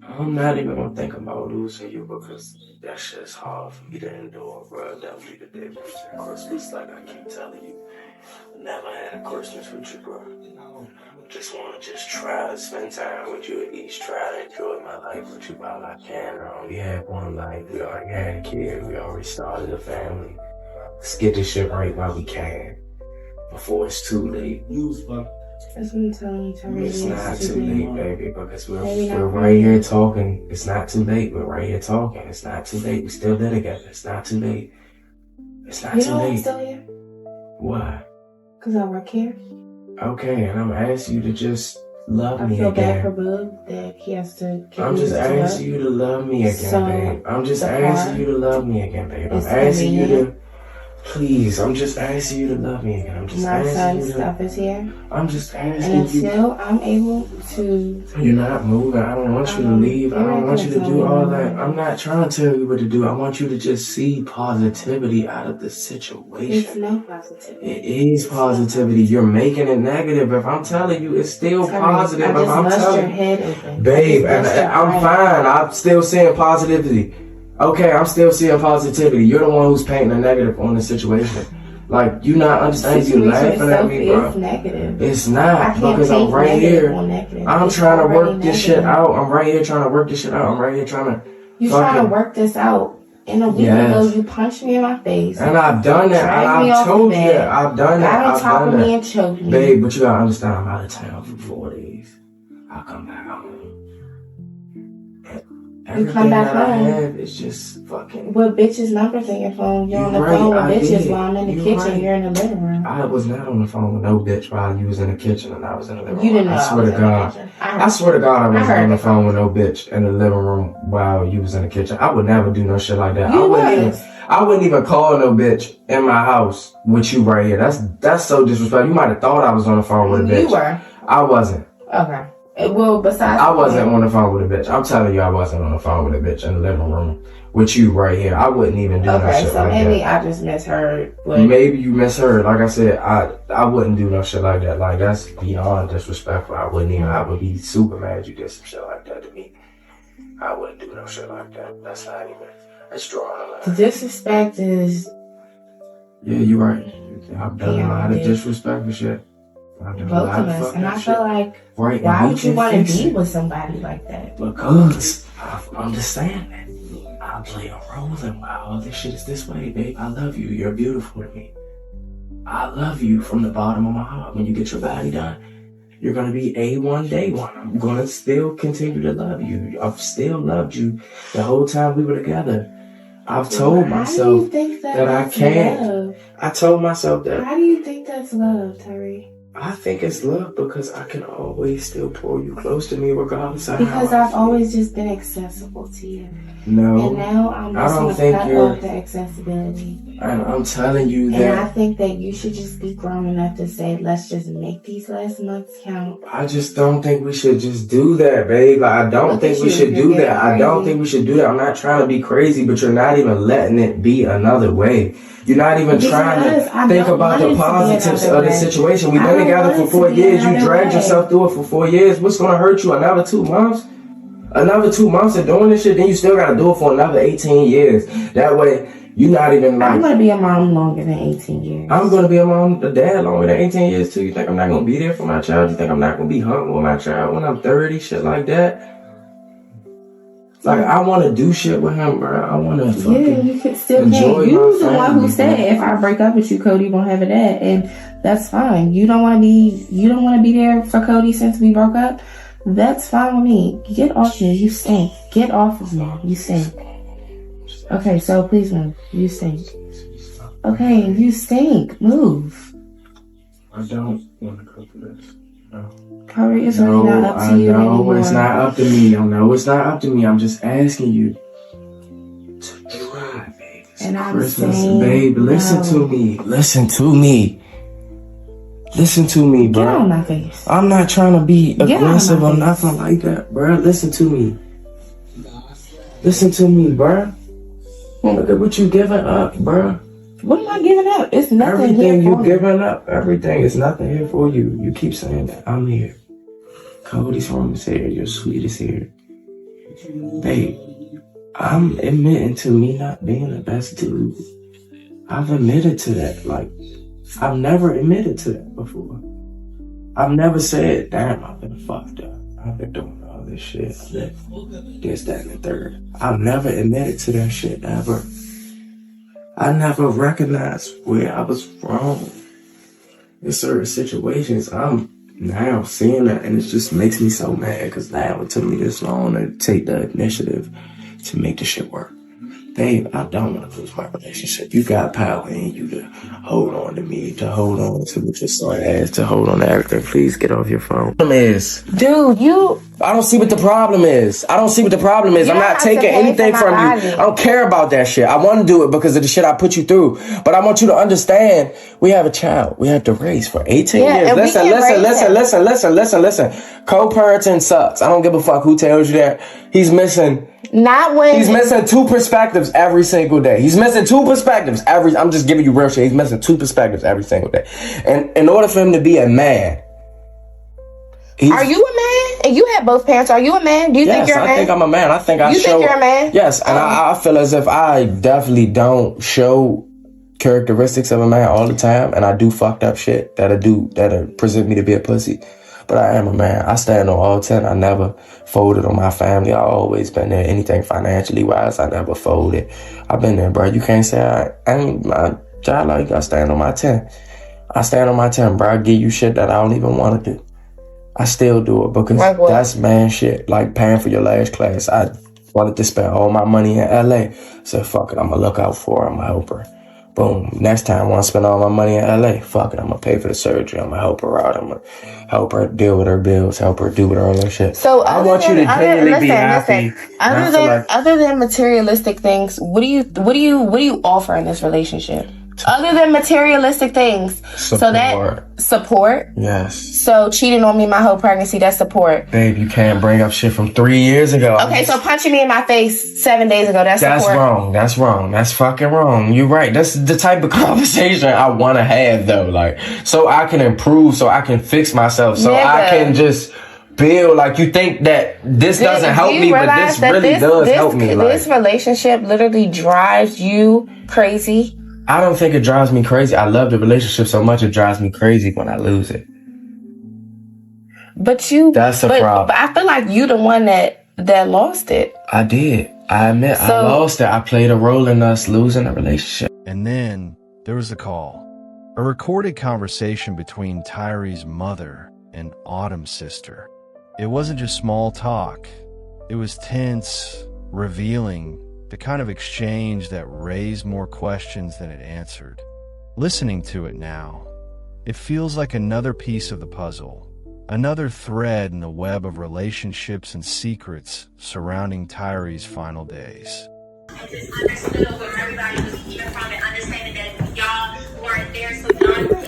I'm not even gonna think about losing you because that shit's hard for me to endure, bro. Definitely the day before Christmas, like I keep telling you. I never had a Christmas with you, bro. Just want to try to spend time with you at least, try to enjoy my life with you while I can. I only had one life. We already had a kid. We already started a family. Let's get this shit right while we can before it's too late. That's what I'm telling you, Tyree. It's not too late, baby, because we're right here talking. It's not too late. We're right here talking. It's not too late. We still there together. It's not too late. It's not too late. I'm still here? Why? Because I work here. Okay, and I'm asking you to just love me again. I feel bad for Bub that he has to I'm just asking you to love me again, babe. I'm just asking you to love me again, babe. I'm asking you to... Please, I'm just asking you to love me again. I'm just asking you to... stuff is here. I'm just asking and until I'm able to... You're not moving. I don't want you to leave. I don't want you to do all that. I'm not trying to tell you what to do. I want you to just see positivity out of the situation. It's no positivity. It is positivity. You're making it negative. If I'm telling you, it's still positive. I If I'm telling your head open. Babe, I'm fine. I'm still seeing positivity. Okay, I'm still seeing positivity. You're the one who's painting a negative on the situation. Like, you not understanding, you laughing at me, bro. It's negative. It's not, because I'm right here. I'm trying to work this shit out. I'm right here trying to work this shit out. I'm right here trying to... You trying to work this out. In a week ago, you punched me in my face. And I've done that. And I've told you that. I've done that. Got on top of me and choked me. Babe, but you gotta understand, I'm out of town for 4 days. I'll come back home. You come back home. It's just fucking... What bitches' numbers in your phone? You're on the phone with bitches while I'm in the kitchen. You're in the living room. I was not on the phone with no bitch while you was in the kitchen and I was in the living room. You didn't know I swear to God. I swear to God I wasn't on the phone with no bitch in the living room while you was in the kitchen. I would never do no shit like that. I wouldn't even call no bitch in my house with you right here. That's so disrespectful. You might have thought I was on the phone with a bitch. You were. I wasn't. Okay. Well, besides... I wasn't on the phone with a bitch. I'm telling you, I wasn't on the phone with a bitch in the living room with you right here. I wouldn't even do no shit like that. Okay, so maybe I just misheard. Maybe you misheard. Like I said, I wouldn't do no shit like that. Like, that's beyond disrespectful. I would be super mad you did some shit like that to me. I wouldn't do no shit like that. That's not even... That's drawing a line. The disrespect is... Yeah, you're right. I've done a lot of disrespectful shit. Both of us. And I feel like, why would you want to be with somebody like that? Because I understand that. I play a role in why all this shit is this way, babe. I love you. You're beautiful to me. I love you from the bottom of my heart. When you get your body done, you're going to be A1 day one. I'm going to still continue to love you. I've still loved you the whole time we were together. I've told myself that I can't. Love? I told myself that. How do you think that's love, Tyree? I think it's love because I can always still pull you close to me regardless of Because how I've always just been accessible to you. No. And now I'm I just don't going think to cut you're- off the accessibility. I'm telling you that. And I think that you should just be grown enough to say, let's just make these last months count. I just don't think we should just do that, babe. I don't Look think at we you, should you're do getting that. I don't crazy. think we should do that. I'm not trying to be crazy, but you're not even letting it be another way. You're not even trying to I think don't about want it the to be positives another of the way. situation. We've I been don't together want for it to 4 be years. You another dragged way. yourself through it for 4 years. What's going to hurt you? Another 2 months? Another 2 months of doing this shit, then you still got to do it for another 18 years. That way, you're not even like... I'm going to be a mom longer than 18 years. I'm going to be a dad longer than 18 years too. You think I'm not going to be there for my child? You think I'm not going to be hung with my child when I'm 30? Shit like that. Like, I want to do shit with him, bro. I want to fucking Yeah, you can still enjoy can't. You my the one who family, said bro. if I break up with you, Cody won't have a dad, and that's fine. You don't want to be there for Cody since we broke up. That's fine with me. Get off me. You stink. Get off of me. You stink. Okay, so please move. You stink. Okay, you stink. Move. I don't want to go through this. No. Corey, it's really not up to you anymore. It's not up to me. No, it's not up to me. I'm just asking you to try, babe. It's And I'm Christmas, saying babe. Listen no. to me. Listen to me. Listen to me, bro. Get on my face. I'm not trying to be Get on aggressive my or face. nothing like that, bro. Listen to me. Listen to me, bro. Look at what you giving up, bro. What am I giving up? It's nothing Everything here you for me. giving up, everything is nothing here for you. You keep saying that. I'm here. Cody's home is here. Your sweet is here. Babe, I'm admitting to me not being the best dude. I've admitted to that. Like, I've never admitted to that before. I've never said, damn, I've been fucked up. I've been doing all this shit. I've been this, that, and the third. I've never admitted to that shit ever. I never recognized where I was wrong in certain situations. I'm now seeing that, and it just makes me so mad because now it took me this long to take the initiative to make the shit work. Babe, I don't want to lose my relationship. You got power in you to hold on to me, to hold on to what your son has, to hold on to everything. Please get off your phone. Dude, you... I don't see what the problem is. I'm You not don't have to taking pay anything for from my you. body. I don't care about that shit. I want to do it because of the shit I put you through. But I want you to understand, we have a child. We have to raise for 18 Yeah, years. and we Listen. can't raise him. Co-parenting sucks. I don't give a fuck who tells you that. He's missing two perspectives every single day. He's missing two perspectives I'm just giving you real shit. He's missing two perspectives every single day. And in order for him to be a man, Are you a man? And you have both parents. Are you a man? Do you think you're a man? I think I'm a man. I think I You show... think you're a man? Yes, and I feel as if I definitely don't show characteristics of a man all the time, and I do fucked up shit that'll present me to be a pussy. But I am a man. I stand on all 10. I never folded on my family. I always been there. Anything financially wise, I never folded. I've been there, bro. You can't say I ain't my child. Like, I stand on my 10. I stand on my 10, bro. I give you shit that I don't even want to do. I still do it because that's man shit. Like paying for your last class. I wanted to spend all my money in LA. Said, fuck it, I'm gonna look out for her. I'm gonna help her. Boom. Next time I want to spend all my money in LA. Fuck it, I'm gonna pay for the surgery. I'm gonna help her out. I'm gonna help her deal with her bills, help her do with all her shit. So I want you to genuinely be happy. Other than materialistic things, what do you offer in this relationship? Other than materialistic things. Support. Yes. So cheating on me my whole pregnancy, that's support. Babe, you can't bring up shit from 3 years ago. Okay, so punching me in my face 7 days ago, that's support. That's wrong. That's fucking wrong. You're right. That's the type of conversation I want to have though. Like, so I can improve, so I can fix myself, so I can just build. Like, you think that this doesn't help me, but this really does help me. This relationship literally drives you crazy. I don't think it drives me crazy. I love the relationship so much it drives me crazy when I lose it. That's a problem. But I feel like you the one that lost it. I did. I admit I lost it. I played a role in us losing the relationship. And then there was a call. A recorded conversation between Tyree's mother and Autumn's sister. It wasn't just small talk. It was tense, revealing, the kind of exchange that raised more questions than it answered. Listening to it now, It feels like another piece of the puzzle, another thread in the web of relationships and secrets surrounding Tyree's final days. I just understood where everybody was coming from and understanding that y'all weren't there, so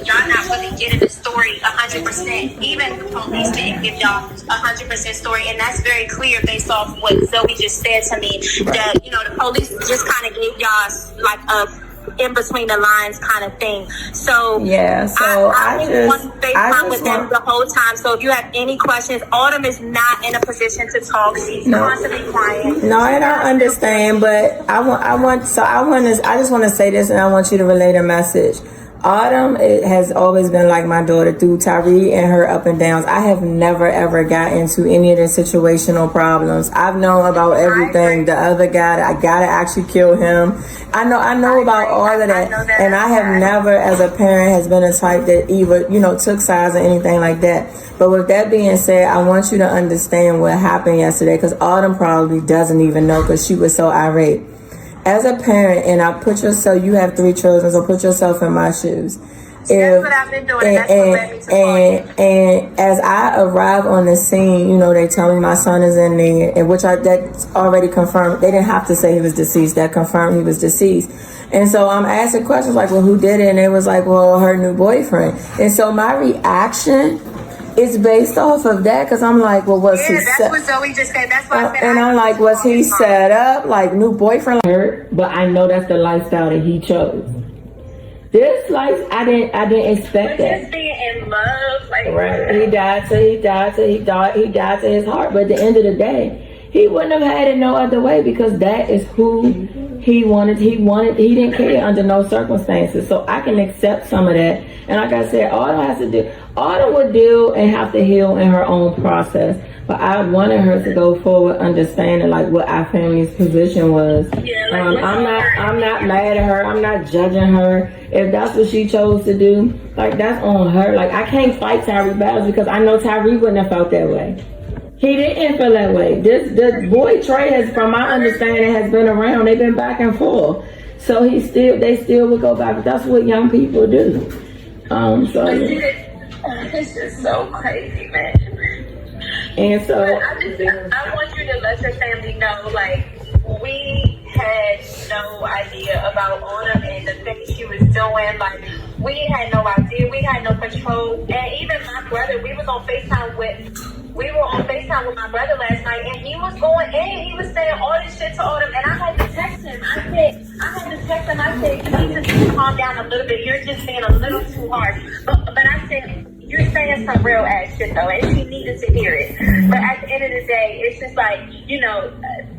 y'all not really getting the story 100%. Even the police didn't give y'all 100% story, and that's very clear based off what Zoe just said to me. That the police just kind of gave y'all like a in between the lines kind of thing. So yeah, so I just on FaceTime with them the whole time. So if you have any questions, Autumn is not in a position to talk. She's constantly quiet. No, and I understand, but I just want to say this, and I want you to relay the message. Autumn has always been like my daughter through Tyree and her up and downs. I have never ever got into any of the situational problems. I've known about everything. The other guy, I gotta actually kill him. I know about all of that, and I have never, as a parent, has been a type that either took sides or anything like that. But with that being said, I want you to understand what happened yesterday, because Autumn probably doesn't even know because she was so irate. As a parent, and you have 3 children, so put yourself in my shoes. That's what I've been doing. That's what led me to call you. And as I arrive on the scene, they tell me my son is in there, and that's already confirmed. They didn't have to say he was deceased. That confirmed he was deceased. And so I'm asking questions like, well, who did it? And they was like, well, her new boyfriend. And so my reaction is based off of that, because I'm like, well, was he that's what Zoe just said. That's what I said. And I'm like, was he set up? Like, new boyfriend hurt, but I know that's the lifestyle that he chose. This life, I didn't expect that. Just being in love, like right. He died to his heart. But at the end of the day, he wouldn't have had it no other way, because that is who he wanted. He didn't care under no circumstances. So I can accept some of that. And like I said, Autumn would deal and have to heal in her own process. But I wanted her to go forward understanding like what our family's position was. I'm not mad at her. I'm not judging her. If that's what she chose to do, like that's on her. Like I can't fight Tyree battles, because I know Tyree wouldn't have felt that way. He didn't feel that way. The boy Trey has, from my understanding, has been around. They've been back and forth. So they still would go back. That's what young people do. It's just so crazy, man. And so I want you to let your family know, like, we had no idea about Autumn and the things she was doing. Like, we had no idea. We had no control. And even my brother, we were on FaceTime with my brother last night, and he was going in. He was saying all this shit to Autumn, and I had to text him. I said, you need to calm down a little bit. You're just being a little too harsh. But I said, you're saying some real ass shit though, and she needed to hear it. But at the end of the day, it's just like,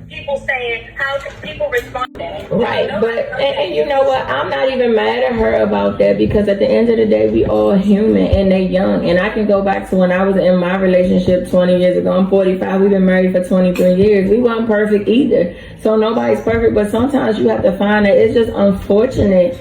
people saying, how can people respond to that? Right, and you know what? I'm not even mad at her about that, because at the end of the day, we all human and they young. And I can go back to when I was in my relationship 20 years ago. I'm 45. We've been married for 23 years. We weren't perfect either. So nobody's perfect, but sometimes you have to find that it's just unfortunate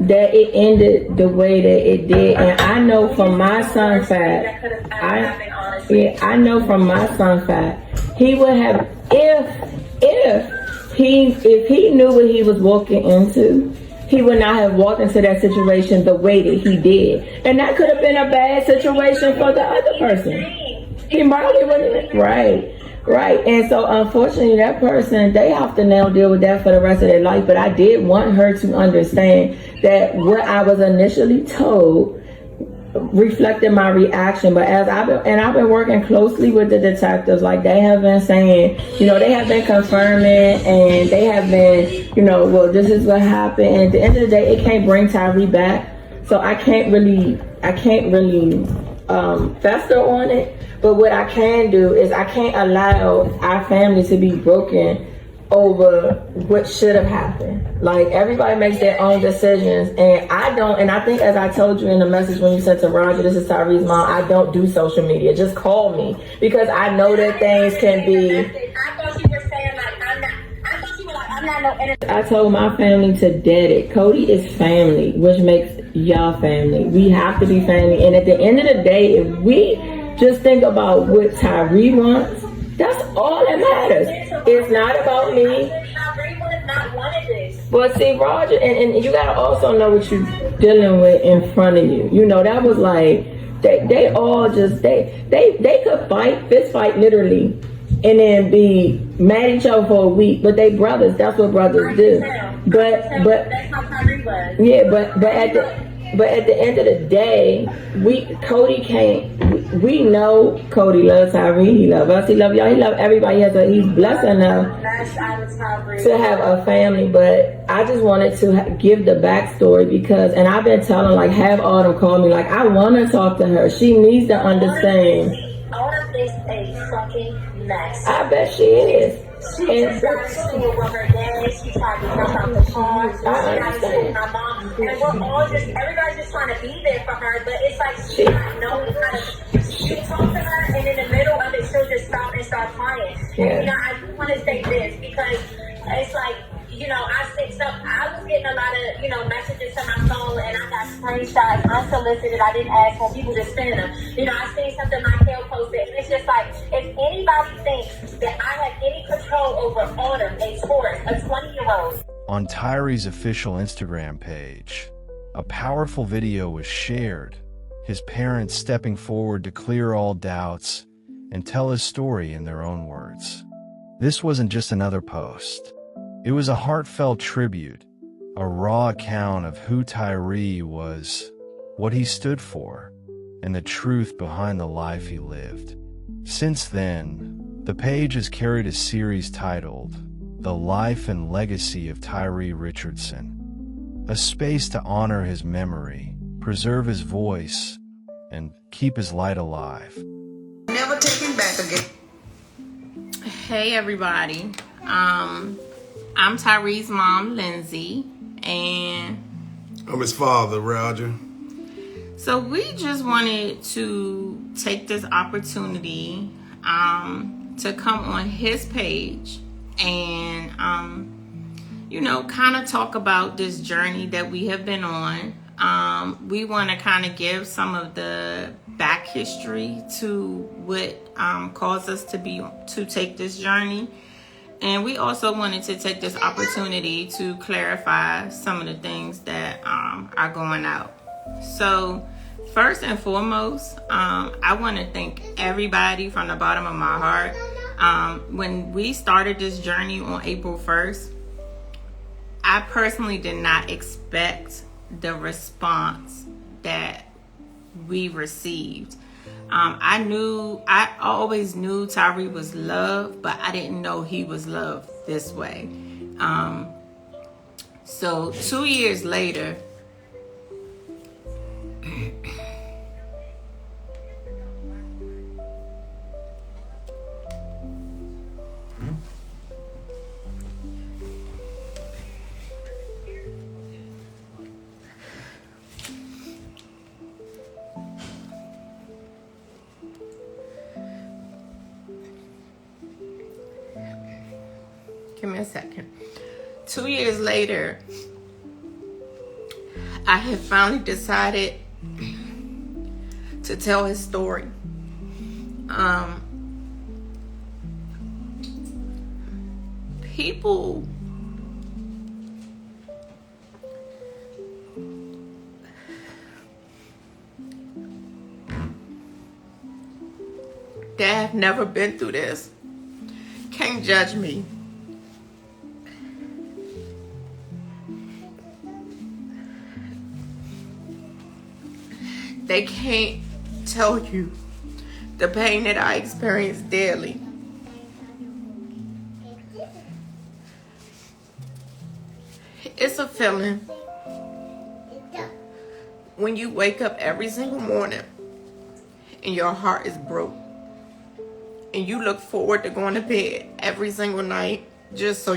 that it ended the way that it did. And I know from my son's fact, I know from my son's fact, he would have, if he knew what he was walking into, he would not have walked into that situation the way that he did. And that could have been a bad situation for the other person. He probably wouldn't. Right. And so unfortunately that person, they have to now deal with that for the rest of their life. But I did want her to understand that what I was initially told reflected my reaction. But I've been working closely with the detectives, like they have been saying, they have been confirming, and they have been, well, this is what happened. And at the end of the day, it can't bring Tyree back. So I can't really fester on it. But what I can do is I can't allow our family to be broken over what should have happened. Like, everybody makes their own decisions, and I don't. And I think, as I told you in the message when you sent to Roger, this is Tyree's mom, I don't do social media. Just call me, because I know that things can be. I thought you were saying like I'm not no innocent. I told my family to dead it. Cody is family, which makes y'all family. We have to be family, and at the end of the day, if we just think about what Tyree wants, that's all that matters. It's not about me. Tyree would have not wanted this. But see, Roger, and you gotta also know what you're dealing with in front of you. You know, that was like they all just they could fight, fist fight literally, and then be mad at each other for a week. But they brothers. That's what brothers do. But that's how Tyree was. yeah, but at the end of the day, Cody can't. We know Cody loves Tyree. He loves us. He loves y'all. He loves everybody. He's blessed enough to have a family. But I just wanted to give the backstory because, and I've been telling, like, have Autumn call me. Like, I want to talk to her. She needs to understand. Autumn is a fucking mess. I bet she is. She just got into it with her dad. She tried to jump out the car. She got into it with my mom. And we're all everybody's just trying to be there for her. But it's like she not knowing how to. You talk to her, and in the middle of it, she'll just stop and start crying. Yeah. And, you know, I do want to say this because it's like, you know, I was getting a lot of, you know, messages to my phone, and I got screenshots unsolicited. I didn't ask for people just sending them. You know, I seen something Michael posted, and it's just like, if anybody thinks that I have any control over Autumn, a Taurus, a 20-year-old. On Tyree's official Instagram page, a powerful video was shared, his parents stepping forward to clear all doubts and tell his story in their own words. This wasn't just another post. It was a heartfelt tribute, a raw account of who Tyree was, what he stood for, and the truth behind the life he lived. Since then, the page has carried a series titled The Life and Legacy of Tyree Richardson, a space to honor his memory, preserve his voice, and keep his light alive. Never taken back again. Hey everybody. I'm Tyree's mom, Lindsay, and I'm his father, Roger. so we just wanted to take this opportunity to come on his page and you know, kind of talk about this journey that we have been on. We want to kind of give some of the back history to what caused us to take this journey. And we also wanted to take this opportunity to clarify some of the things that are going out. So first and foremost, I want to thank everybody from the bottom of my heart. When we started this journey on April 1st, I personally did not expect the response that we received. I always knew Tyree was loved, but I didn't know he was loved this way. So 2 years later, give me a second. 2 years later, I had finally decided to tell his story. People that have never been through this can't judge me. They can't tell you the pain that I experience daily. It's a feeling when you wake up every single morning and your heart is broke, and you look forward to going to bed every single night just so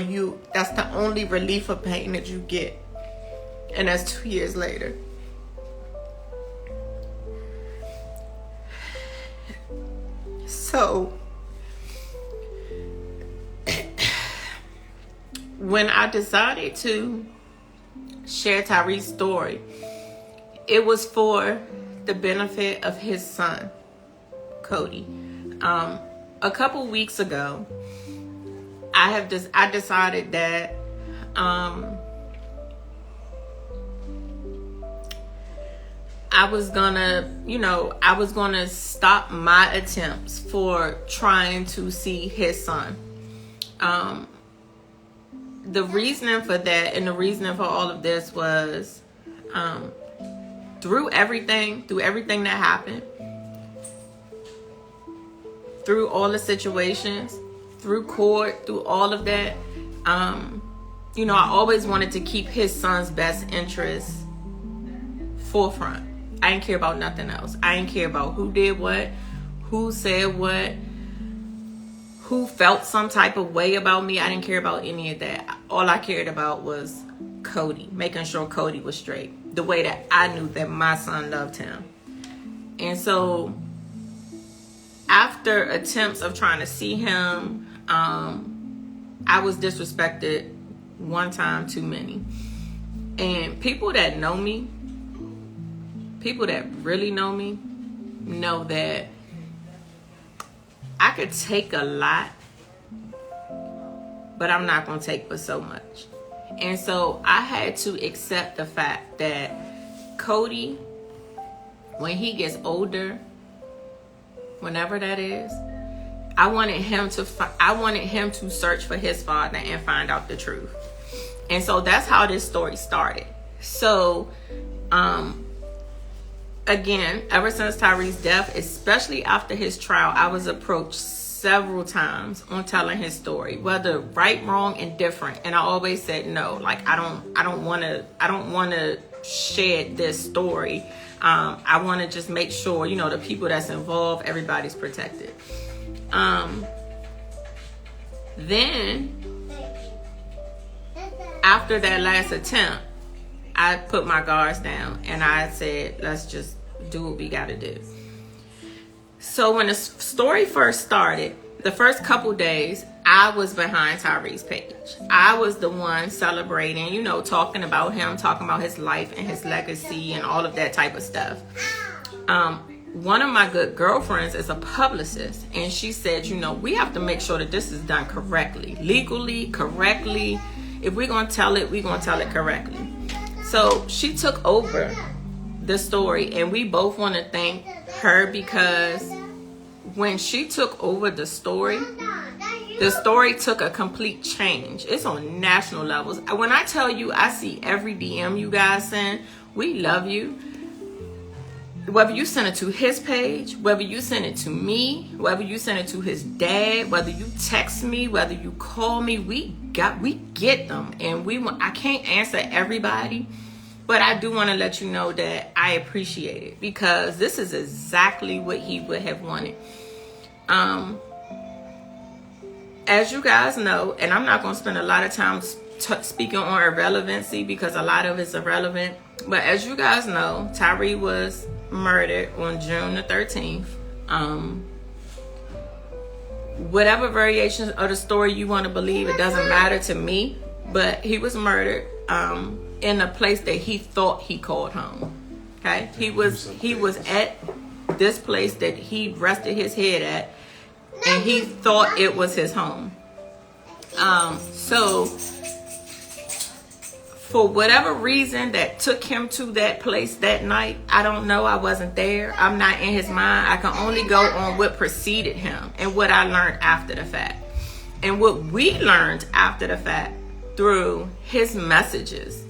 that's the only relief of pain that you get. And that's 2 years later. So when I decided to share Tyree's story, it was for the benefit of his son, Cody. A couple weeks ago, I decided that I was gonna stop my attempts for trying to see his son. The reasoning for that and the reasoning for all of this was through everything that happened, through all the situations, through court, through all of that, I always wanted to keep his son's best interests forefront. I didn't care about nothing else. I didn't care about who did what, who said what, who felt some type of way about me. I didn't care about any of that. All I cared about was Cody, making sure Cody was straight, the way that I knew that my son loved him. And so after attempts of trying to see him, I was disrespected one time too many. And people that know me, people that really know me, know that I could take a lot, but I'm not going to take but so much. And so I had to accept the fact that Cody, when he gets older, whenever that is, I wanted him to search for his father and find out the truth. And so that's how this story started. So, again, ever since Tyree's death, especially after his trial, I was approached several times on telling his story, whether right, wrong, indifferent. And I always said no. Like, I don't want to shed this story. I want to just make sure, the people that's involved, everybody's protected. Then after that last attempt, I put my guards down and I said, let's just do what we gotta do. So when the story first started, the first couple days, I was behind Tyree's page. I was the one celebrating, talking about him, talking about his life and his legacy and all of that type of stuff. One of my good girlfriends is a publicist, and she said, we have to make sure that this is done correctly, legally, correctly. If we're going to tell it, we're going to tell it correctly. So she took over the story, and we both want to thank her, because when she took over the story took a complete change. It's on national levels. When I tell you, I see every DM you guys send. We love you. Whether you send it to his page, whether you send it to me, whether you send it to his dad, whether you text me, whether you call me, we get them. And I can't answer everybody, but I do want to let you know that I appreciate it, because this is exactly what he would have wanted. As you guys know, and I'm not going to spend a lot of time speaking on irrelevancy, because a lot of it's irrelevant, but as you guys know, Tyree was murdered on June the 13th. Whatever variations of the story you want to believe, it doesn't matter to me, but he was murdered in a place that he thought he called home. Okay, he was at this place that he rested his head at, and he thought it was his home. So for whatever reason that took him to that place that night, I don't know. I wasn't there. I'm not in his mind. I can only go on what preceded him and what I learned after the fact. And what we learned after the fact through his messages,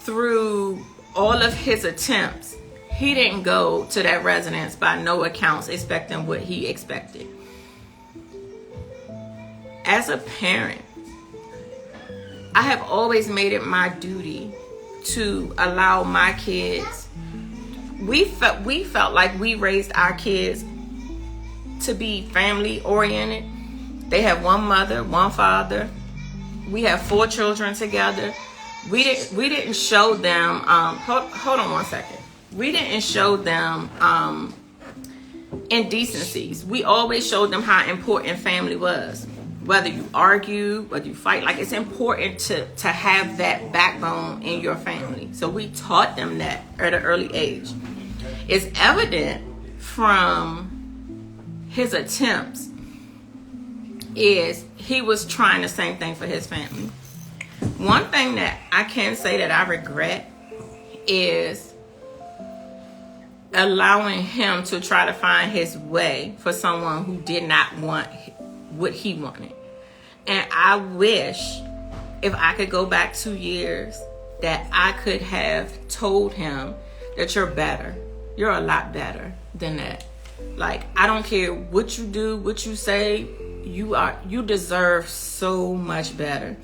through all of his attempts, he didn't go to that residence by no accounts expecting what he expected. As a parent, I have always made it my duty to allow my kids. We felt like we raised our kids to be family oriented. They have one mother, one father. We have 4 children together. We didn't show them. Hold on one second. We didn't show them indecencies. We always showed them how important family was. Whether you argue, whether you fight, like, it's important to have that backbone in your family. So we taught them that at an early age. It's evident from his attempts is he was trying the same thing for his family. One thing that I can say that I regret is allowing him to try to find his way for someone who did not want what he wanted. And I wish if I could go back 2 years that I could have told him that you're better. You're a lot better than that. Like, I don't care what you do, what you say, you deserve so much better.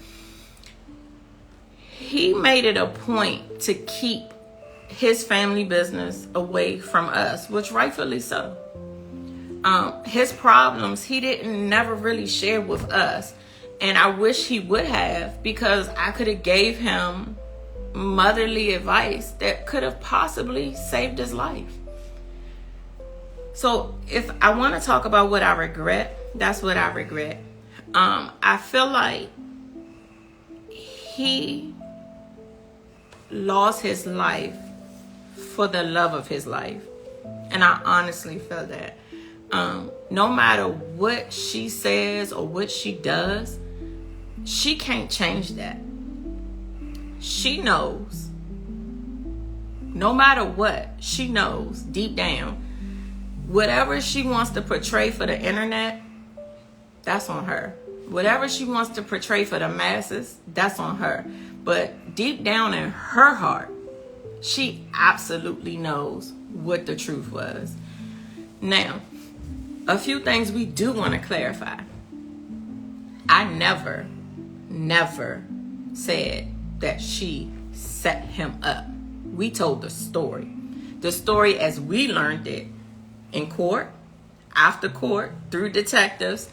He made it a point to keep his family business away from us, which rightfully so. His problems he didn't never really share with us, and I wish he would have, because I could have gave him motherly advice that could have possibly saved his life. So if I want to talk about what I regret, that's what I regret. I feel like he lost his life for the love of his life. And I honestly feel that. No matter what she says or what she does, she can't change that. She knows. No matter what, she knows deep down. Whatever she wants to portray for the internet, that's on her. Whatever she wants to portray for the masses, that's on her. But deep down in her heart, she absolutely knows what the truth was. Now, a few things we do want to clarify. I never said that she set him up. We told the story. The story as we learned it in court, after court, through detectives.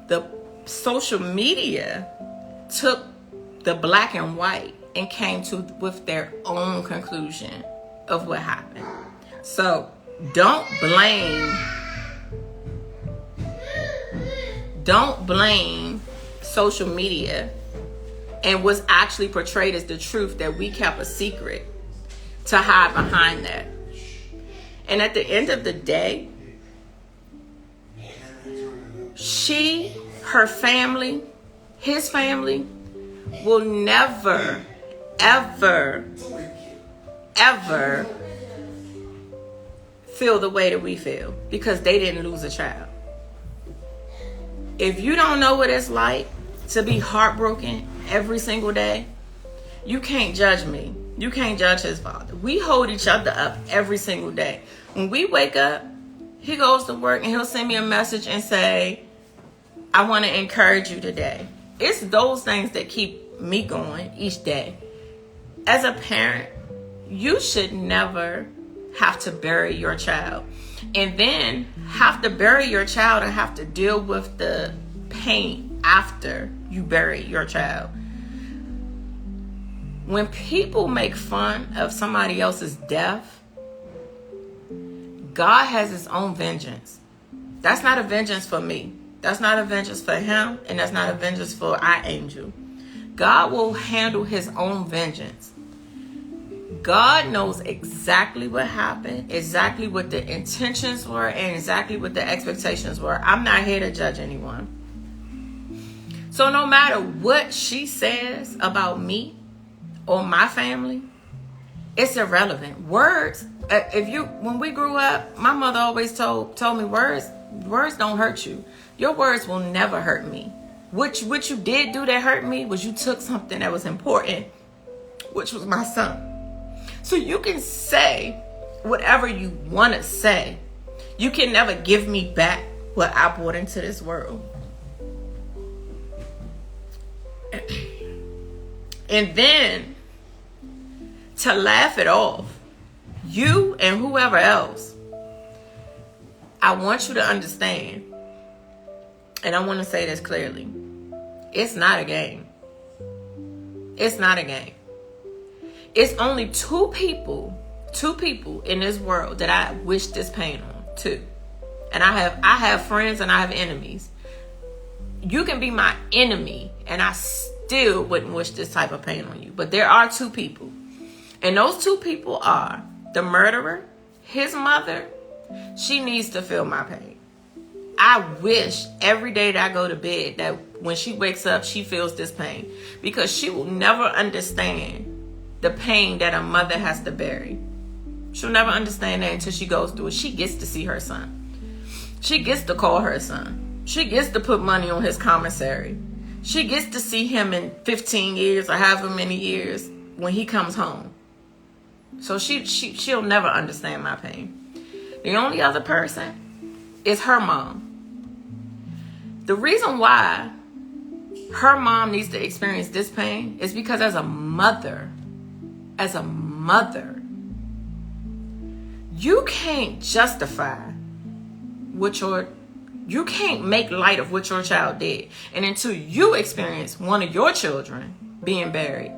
The social media took the black and white and came to with their own conclusion of what happened. So don't blame social media and what's actually portrayed as the truth that we kept a secret to hide behind that. And at the end of the day, she, her family, his family will never, ever feel the way that we feel, because they didn't lose a child. If you don't know what it's like to be heartbroken every single day, you can't judge me. You can't judge his father. We hold each other up every single day. When we wake up, he goes to work and he'll send me a message and say, I want to encourage you today. It's those things that keep me going each day. As a parent, you should never have to bury your child and then have to bury your child and have to deal with the pain after you bury your child. When people make fun of somebody else's death, God has his own vengeance. That's not a vengeance for me. That's not a vengeance for him, and that's not a vengeance for our angel. God will handle his own vengeance. God knows exactly what happened, exactly what the intentions were, and exactly what the expectations were. I'm not here to judge anyone. So no matter what she says about me or my family, it's irrelevant. Words, when we grew up, my mother always told me words don't hurt you. Your words will never hurt me. What you did do that hurt me was you took something that was important, which was my son. So you can say whatever you want to say. You can never give me back what I brought into this world. And then to laugh it off, you and whoever else, I want you to understand, and I want to say this clearly, it's not a game. It's not a game. It's only two people in this world that I wish this pain on. Two. And I have friends and I have enemies. You can be my enemy and I still wouldn't wish this type of pain on you. But there are two people. And those two people are the murderer, his mother. She needs to feel my pain. I wish every day that I go to bed that when she wakes up, she feels this pain. Because she will never understand the pain that a mother has to bury. She'll never understand that until she goes through it. She gets to see her son. She gets to call her son. She gets to put money on his commissary. She gets to see him in 15 years or however many years when he comes home. So she'll never understand my pain. The only other person is her mom. The reason why her mom needs to experience this pain is because as a mother, you can't justify you can't make light of what your child did. And until you experience one of your children being buried,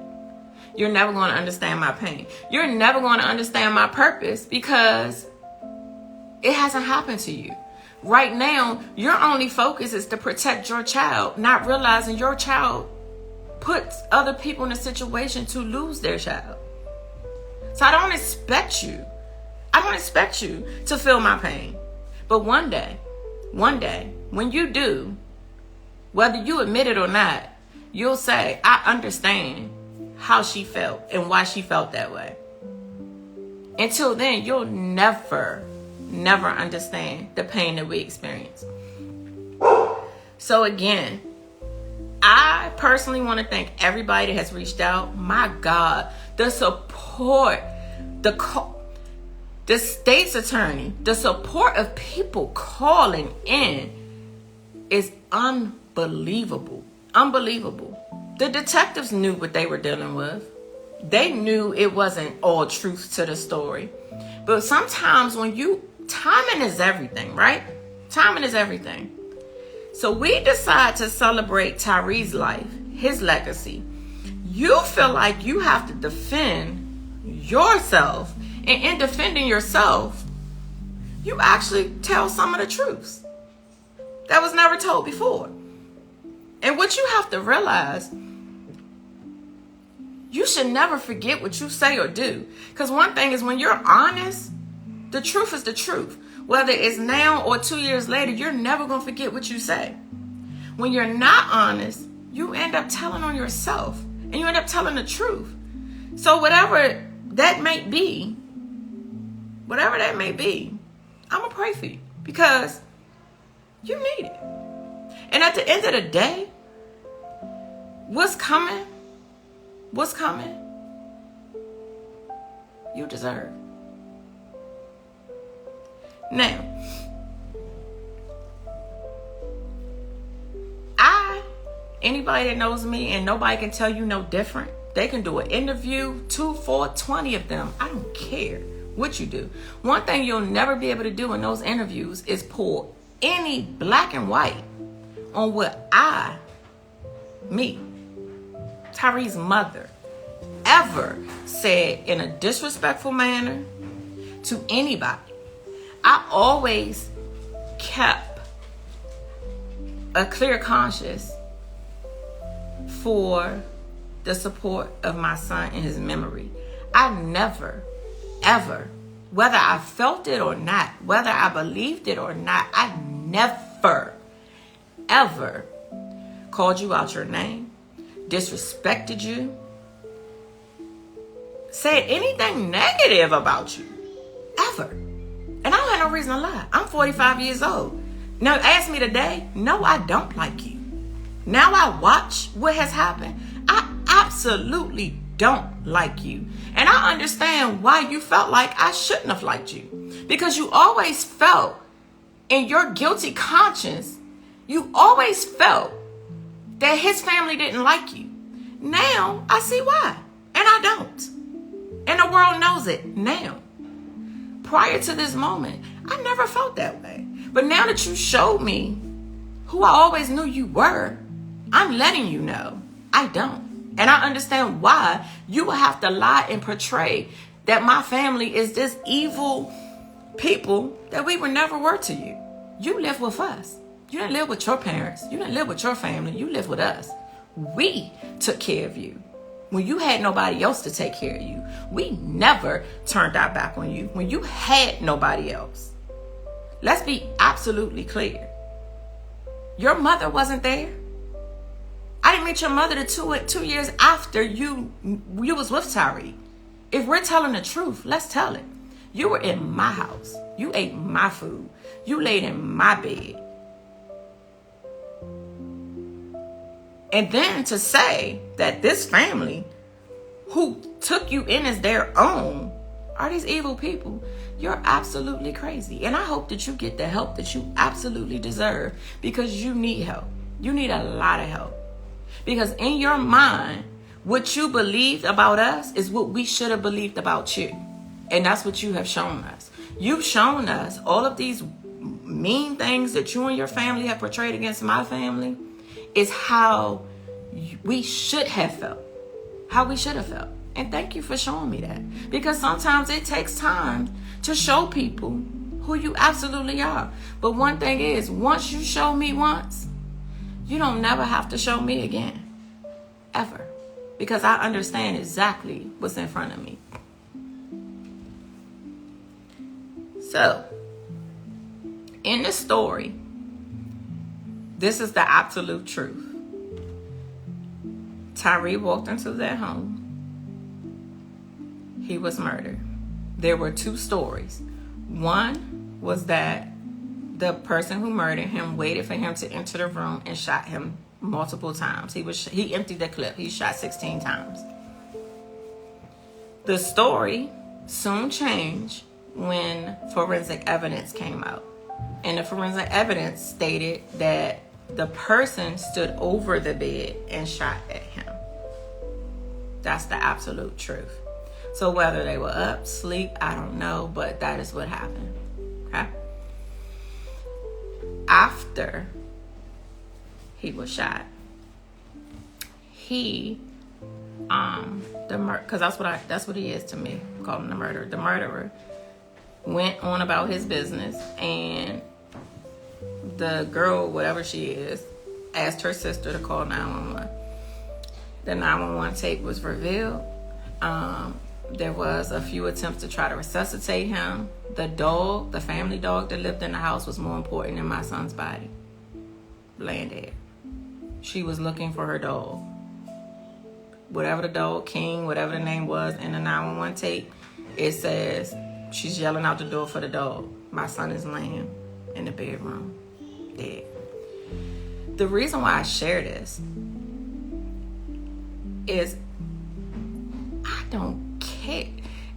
you're never going to understand my pain. You're never going to understand my purpose because it hasn't happened to you. Right now, your only focus is to protect your child, not realizing your child puts other people in a situation to lose their child. So I don't expect you to feel my pain. But one day, when you do, whether you admit it or not, you'll say, I understand how she felt and why she felt that way. Until then, you'll never understand the pain that we experience. So again, I personally want to thank everybody that has reached out. My God, the support, the state's attorney, the support of people calling in is unbelievable. Unbelievable. The detectives knew what they were dealing with. They knew it wasn't all truth to the story. But sometimes timing is everything, right? Timing is everything. So we decide to celebrate Tyree's life, his legacy. You feel like you have to defend yourself. And in defending yourself, you actually tell some of the truths that was never told before. And what you have to realize, you should never forget what you say or do. Because one thing is, when you're honest, the truth is the truth. Whether it's now or 2 years later, you're never going to forget what you say. When you're not honest, you end up telling on yourself. And you end up telling the truth. So whatever that may be, I'm going to pray for you. Because you need it. And at the end of the day, what's coming, you deserve. Now, anybody that knows me, and nobody can tell you no different, they can do an interview, 2, 4, 20 of them. I don't care what you do. One thing you'll never be able to do in those interviews is pull any black and white on what Tyree's mother, ever said in a disrespectful manner to anybody. I always kept a clear conscience for the support of my son and his memory. I never, ever, whether I felt it or not, whether I believed it or not, I never, ever called you out your name, disrespected you, said anything negative about you, ever. And I don't have no reason to lie. I'm 45 years old. Now, ask me today, no, I don't like you. Now I watch what has happened. I absolutely don't like you. And I understand why you felt like I shouldn't have liked you. Because you always felt in your guilty conscience, you always felt that his family didn't like you. Now I see why. And I don't. And the world knows it now. Prior to this moment, I never felt that way. But now that you showed me who I always knew you were, I'm letting you know I don't. And I understand why you will have to lie and portray that my family is this evil people that we were never were to you. You live with us. You didn't live with your parents. You didn't live with your family. You lived with us. We took care of you when you had nobody else to take care of you. We never turned our back on you when you had nobody else. Let's be absolutely clear. Your mother wasn't there. I didn't meet your mother till 2 years after you was with Tyree. If we're telling the truth, let's tell it. You were in my house. You ate my food. You laid in my bed. And then to say that this family who took you in as their own are these evil people, you're absolutely crazy. And I hope that you get the help that you absolutely deserve, because you need help. You need a lot of help. Because in your mind, what you believed about us is what we should have believed about you. And that's what you have shown us. You've shown us all of these mean things that you and your family have portrayed against my family is how we should have felt. How we should have felt. And thank you for showing me that. Because sometimes it takes time to show people who you absolutely are. But one thing is, once you show me once, you don't never have to show me again. Ever. Because I understand exactly what's in front of me. So, in the story, this is the absolute truth. Tyree walked into their home. He was murdered. There were two stories. One was that the person who murdered him waited for him to enter the room and shot him multiple times. He emptied the clip. He shot 16 times. The story soon changed when forensic evidence came out. And the forensic evidence stated that the person stood over the bed and shot at him. That's the absolute truth. So whether they were up, sleep, I don't know, but that is what happened. Okay? After he was shot, because that's what he is to me, call him the murderer. The murderer went on about his business, and the girl, whatever she is, asked her sister to call 911. The 911 tape was revealed. There was a few attempts to try to resuscitate him. The dog, the family dog that lived in the house, was more important than my son's body. Laying dead. She was looking for her dog. Whatever the dog, King, whatever the name was in the 911 tape, it says she's yelling out the door for the dog. My son is laying in the bedroom, dead. The reason why I share this is I don't care.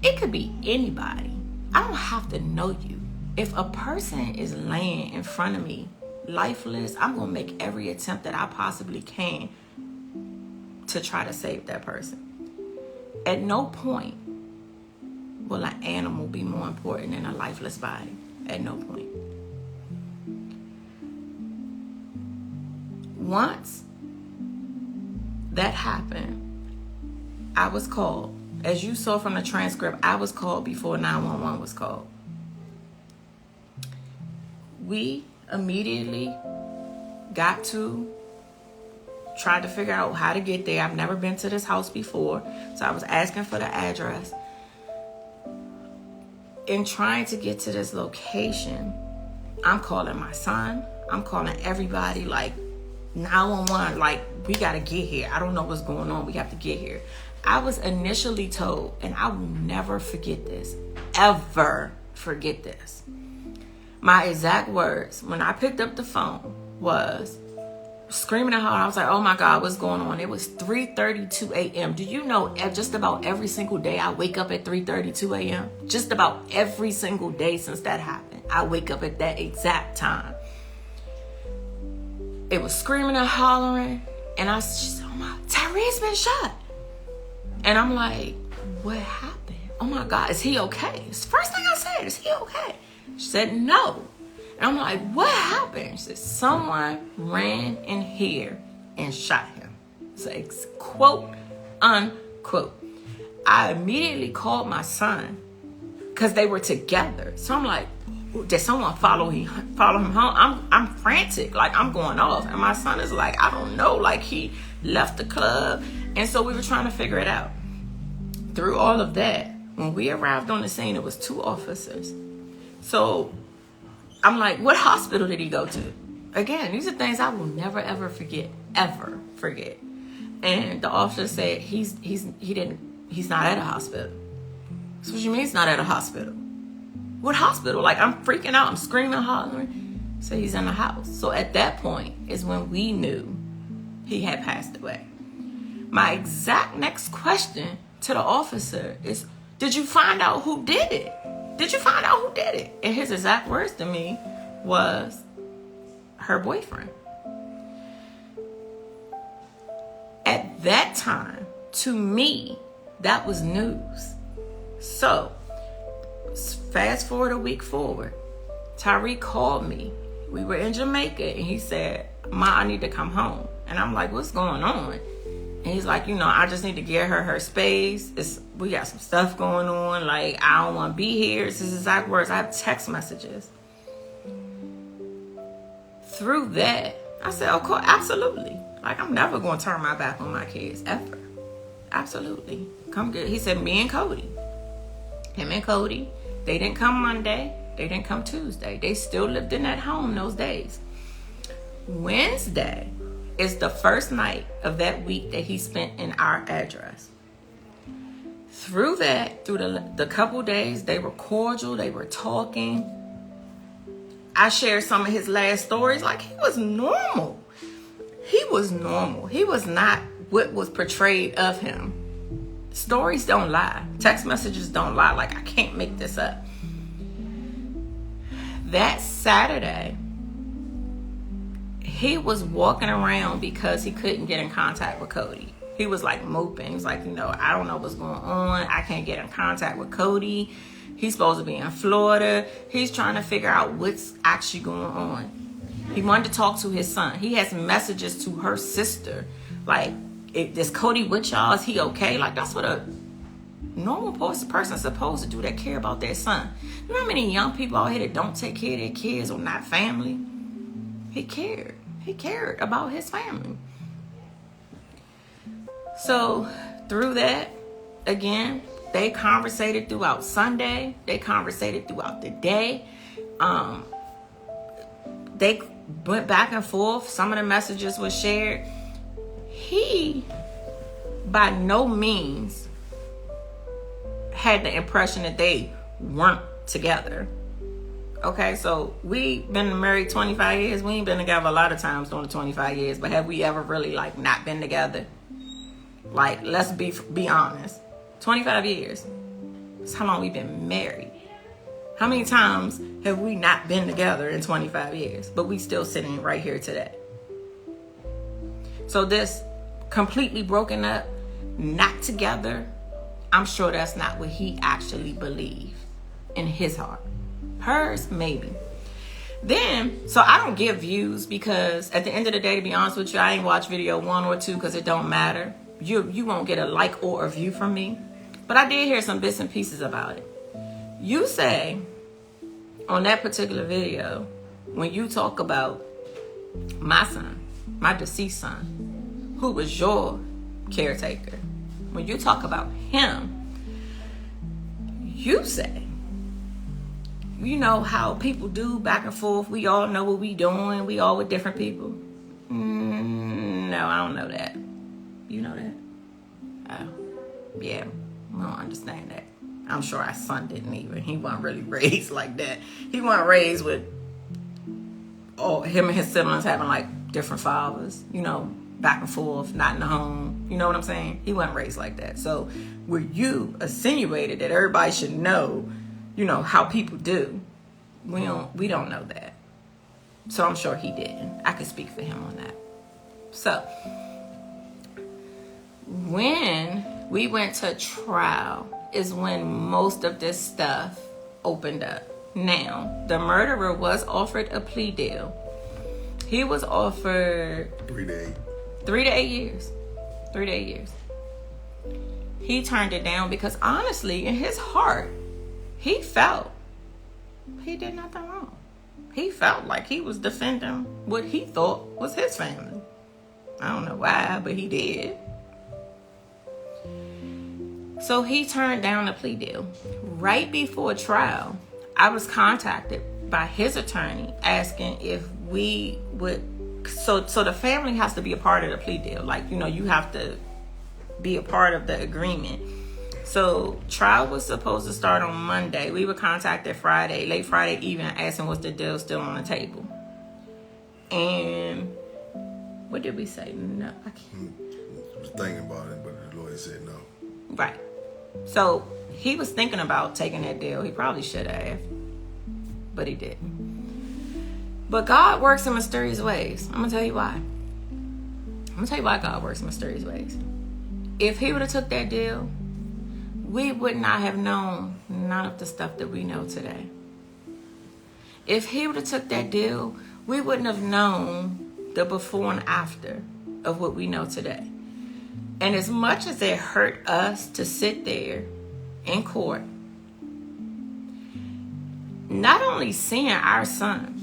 It could be anybody. I don't have to know you. If a person is laying in front of me, lifeless, I'm going to make every attempt that I possibly can to try to save that person. At no point will an animal be more important than a lifeless body. At no point. Once that happened, I was called. As you saw from the transcript, I was called before 911 was called. We immediately tried to figure out how to get there. I've never been to this house before, so I was asking for the address. In trying to get to this location, I'm calling my son. I'm calling everybody, like 911, like, we gotta get here. I don't know what's going on. We have to get here. I was initially told, and I will never forget this, ever forget this. My exact words when I picked up the phone was screaming at her. I was like, oh my God, what's going on? It was 3:32 a.m. Do you know just about every single day I wake up at 3:32 a.m.? Just about every single day since that happened, I wake up at that exact time. It was screaming and hollering, and she said, oh my, Tyree's been shot. And I'm like, what happened? Oh my God, is he okay? It's the first thing I said, is he okay? She said, no. And I'm like, what happened? She said, someone ran in here and shot him. It's quote, unquote. I immediately called my son because they were together. So I'm like, did someone follow him home? I'm frantic, like I'm going off. And my son is like, I don't know, like he left the club. And so we were trying to figure it out. Through all of that, when we arrived on the scene, it was 2 officers. So I'm like, what hospital did he go to? Again, these are things I will never, ever forget, ever forget. And the officer said, he's not at a hospital. So what you mean he's not at a hospital? What hospital? Like, I'm freaking out. I'm screaming, hollering. So he's in the house. So at that point is when we knew he had passed away. My exact next question to the officer is, did you find out who did it? Did you find out who did it? And his exact words to me was, her boyfriend. At that time, to me, that was news. So, fast forward a week forward, Tyree called me. We were in Jamaica, and he said, Ma, I need to come home. And I'm like, what's going on? And he's like, I just need to get her space. We got some stuff going on. Like, I don't want to be here. It's his exact words. I have text messages. Through that, I said, of course, absolutely. Like, I'm never going to turn my back on my kids, ever. Absolutely. Come get. He said, me and Cody. Him and Cody, they didn't come Monday. They didn't come Tuesday. They still lived in that home those days. Wednesday is the first night of that week that he spent in our address. Through that, through the couple days, they were cordial. They were talking. I shared some of his last stories. Like, he was normal. He was normal. He was not what was portrayed of him. Stories don't lie. Text messages don't lie. Like, I can't make this up. That Saturday, he was walking around because he couldn't get in contact with Cody. He was like moping. He's like, I don't know what's going on. I can't get in contact with Cody. He's supposed to be in Florida. He's trying to figure out what's actually going on. He wanted to talk to his son. He has messages to her sister. Like, is Cody with y'all? Is he okay? Like, that's what a normal person is supposed to do that care about their son. You know how many young people out here that don't take care of their kids or not family? He cared. He cared about his family. So, through that, again, they conversated throughout Sunday. They conversated throughout the day. They went back and forth. Some of the messages were shared. He, by no means, had the impression that they weren't together. Okay, so we been married 25 years. We ain't been together a lot of times during the 25 years, but have we ever really, like, not been together? Like, let's be honest. 25 years. That's how long we've been married. How many times have we not been together in 25 years, but we still sitting right here today? So this completely broken up, not together, I'm sure that's not what he actually believed in his heart. Hers, maybe. Then, so I don't give views because at the end of the day, to be honest with you, I ain't watch video 1 or 2 because it don't matter. You won't get a like or a view from me. But I did hear some bits and pieces about it. You say on that particular video, when you talk about my son, my deceased son, who was your caretaker, when you talk about him, you say, you know how people do back and forth. We all know what we doing. We all with different people. No, I don't know that. You know that? Oh, yeah. I don't understand that. I'm sure our son didn't even. He wasn't really raised like that. He wasn't raised with him and his siblings having like different fathers, back and forth, not in the home. You know what I'm saying? He wasn't raised like that. So where you insinuated that everybody should know, how people do, we don't know that. So I'm sure he didn't. I could speak for him on that. So when we went to trial is when most of this stuff opened up. Now, the murderer was offered a plea deal. He was offered 3 to 8. 3 to 8 years. 3 to 8 years. He turned it down because honestly, in his heart, he felt he did nothing wrong. He felt like he was defending what he thought was his family. I don't know why, but he did. So he turned down the plea deal. Right before trial, I was contacted by his attorney asking if we would, so the family has to be a part of the plea deal. Like, you have to be a part of the agreement. So trial was supposed to start on Monday. We were contacted Friday, late Friday evening, asking was the deal still on the table. And what did we say? No, I can't. I was thinking about it, but the lawyer said no. Right. So he was thinking about taking that deal. He probably should have, but he didn't. But God works in mysterious ways. I'm gonna tell you why. I'm gonna tell you why God works in mysterious ways. If he would have took that deal, we would not have known none of the stuff that we know today. If he would have took that deal, we wouldn't have known the before and after of what we know today. And as much as it hurt us to sit there in court, not only seeing our son's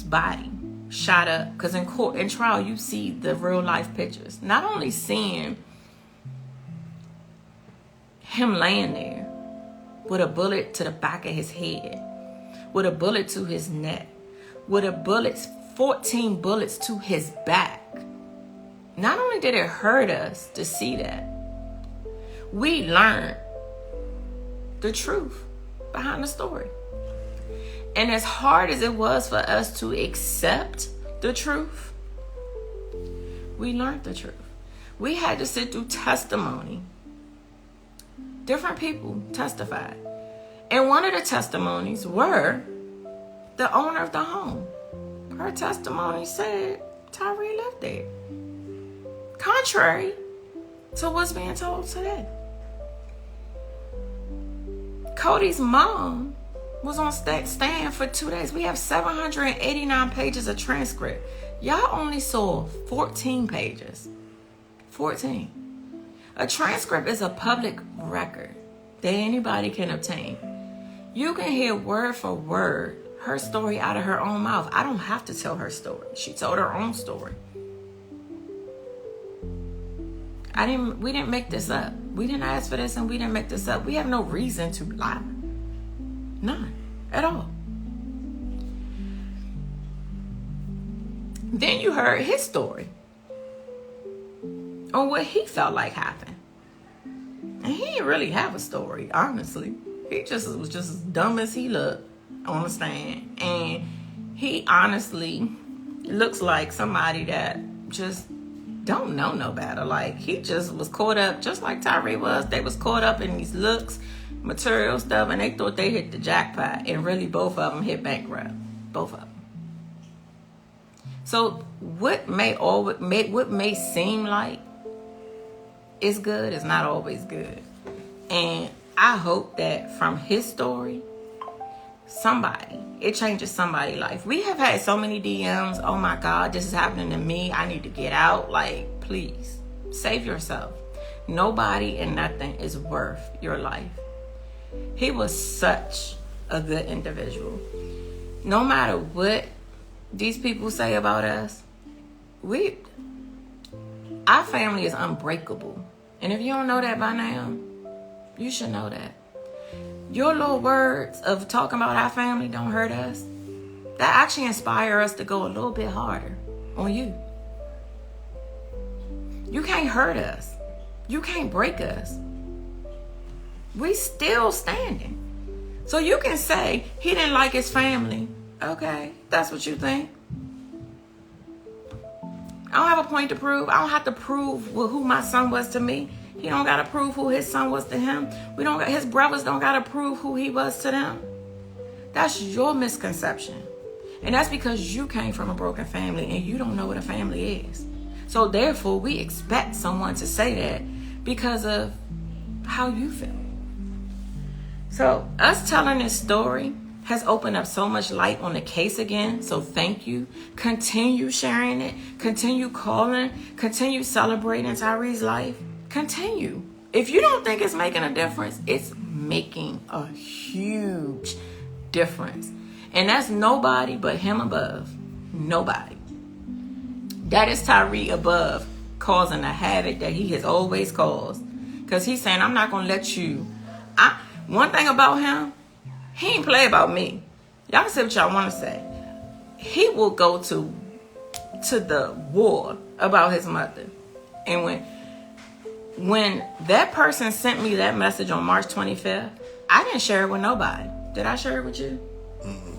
body shot up, because in court, in trial, you see the real life pictures. Not only seeing him laying there with a bullet to the back of his head, with a bullet to his neck, with 14 bullets to his back. Not only did it hurt us to see that, we learned the truth behind the story. And as hard as it was for us to accept the truth, we learned the truth. We had to sit through testimony. Different people testified. And one of the testimonies were the owner of the home. Her testimony said Tyree lived there. Contrary to what's being told today. Cody's mom was on stand for 2 days. We have 789 pages of transcript. Y'all only saw 14 pages. 14. A transcript is a public record that anybody can obtain. You can hear word for word her story out of her own mouth. I don't have to tell her story. She told her own story. We didn't make this up. We didn't ask for this and we didn't make this up. We have no reason to lie. None at all. Then you heard his story on what he felt like happened. And he didn't really have a story, honestly. He was just as dumb as he looked on the stand. And he honestly looks like somebody that just don't know no better. Like, he just was caught up, just like Tyree was. They was caught up in these looks, material stuff, and they thought they hit the jackpot. And really, both of them hit bankrupt. Both of them. So what may seem like is good is not always good. And I hope that from his story, it changes somebody's life. We have had so many DMs. Oh my God, this is happening to me. I need to get out. Like, please save yourself. Nobody and nothing is worth your life. He was such a good individual. No matter what these people say about us, our family is unbreakable. And if you don't know that by now, you should know that. Your little words of talking about our family don't hurt us. That actually inspire us to go a little bit harder on you. You can't hurt us. You can't break us. We still standing. So you can say he didn't like his family. Okay, that's what you think. I don't have a point to prove. I don't have to prove who my son was to me. He don't got to prove who his son was to him. His brothers don't got to prove who he was to them. That's your misconception. And that's because you came from a broken family and you don't know what a family is. So therefore, we expect someone to say that because of how you feel. So us telling this story has opened up so much light on the case again. So thank you. Continue sharing it. Continue calling. Continue celebrating Tyree's life. Continue. If you don't think it's making a difference, it's making a huge difference. And that's nobody but him above. Nobody. That is Tyree above causing the havoc that he has always caused. Because he's saying, I'm not going to let you. One thing about him, he ain't play about me. Y'all can say what y'all want to say. He will go to the war about his mother. And when when that person sent me that message on March 25th, I didn't share it with nobody. Did I share it with you? Mm-hmm.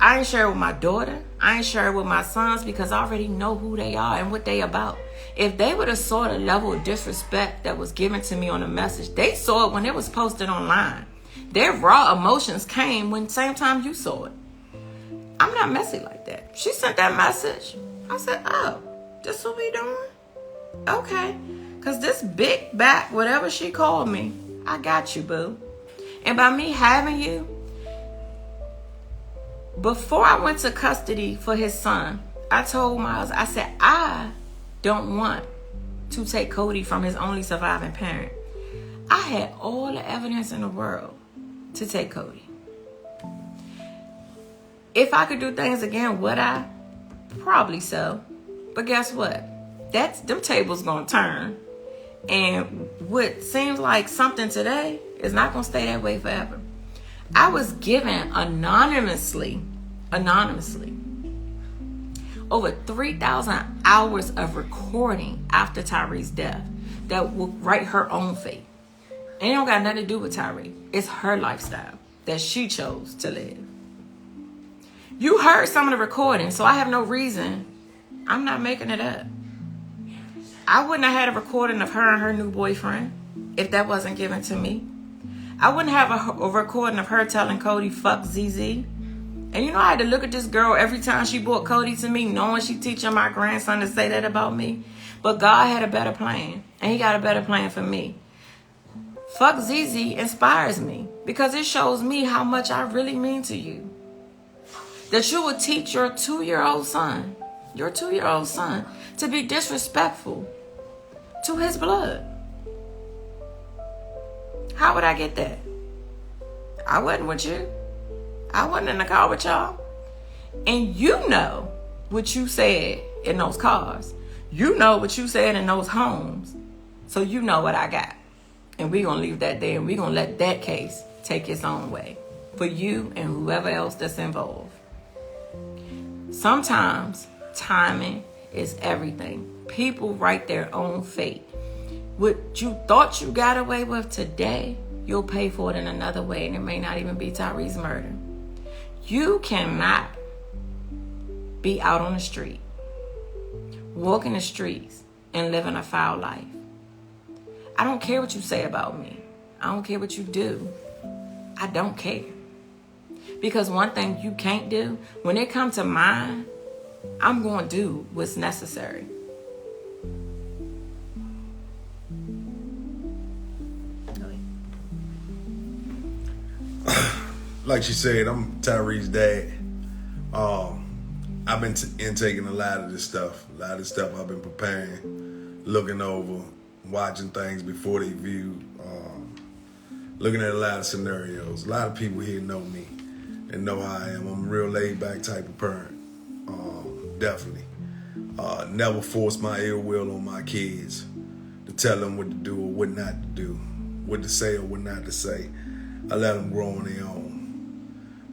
I didn't share it with my daughter. I didn't share it with my sons because I already know who they are and what they about. If they would have saw the level of disrespect that was given to me on the message, they saw it when it was posted online. Their raw emotions came when same time you saw it. I'm not messy like that. She sent that message. I said, oh, this what we doing? Okay. Because this big back, whatever she called me, I got you, boo. And by me having you, before I went to custody for his son, I told Miles, I said, I don't want to take Cody from his only surviving parent. I had all the evidence in the world to take Cody. If I could do things again, would I? Probably so. But guess what? Them tables gonna turn. And what seems like something today is not gonna stay that way forever. I was given anonymously, over 3,000 hours of recording after Tyree's death that will write her own fate. And it don't got nothing to do with Tyree. It's her lifestyle that she chose to live. You heard some of the recording, so I have no reason. I'm not making it up. I wouldn't have had a recording of her and her new boyfriend if that wasn't given to me. I wouldn't have a recording of her telling Cody, fuck ZZ. And you know, I had to look at this girl every time she brought Cody to me, knowing she teaching my grandson to say that about me. But God had a better plan, and he got a better plan for me. Fuck ZZ inspires me because it shows me how much I really mean to you. That you would teach your 2-year-old son, to be disrespectful to his blood. How would I get that? I wasn't with you. I wasn't in the car with y'all. And you know what you said in those cars. You know what you said in those homes. So you know what I got. And we're going to leave that there, and we're going to let that case take its own way for you and whoever else that's involved. Sometimes timing is everything. People write their own fate. What you thought you got away with today, you'll pay for it in another way, and it may not even be Tyree's murder. You cannot be out on the street, walking the streets, and living a foul life. I don't care what you say about me. I don't care what you do. I don't care. Because one thing you can't do, when it comes to mine, I'm going to do what's necessary. Like she said, I'm Tyree's dad. I've been intaking a lot of this stuff. A lot of this stuff I've been preparing, looking over, watching things before they view, looking at a lot of scenarios. A lot of people here know me and know how I am. I'm a real laid-back type of parent, definitely. Never force my ill will on my kids to tell them what to do or what not to do, what to say or what not to say. I let them grow on their own.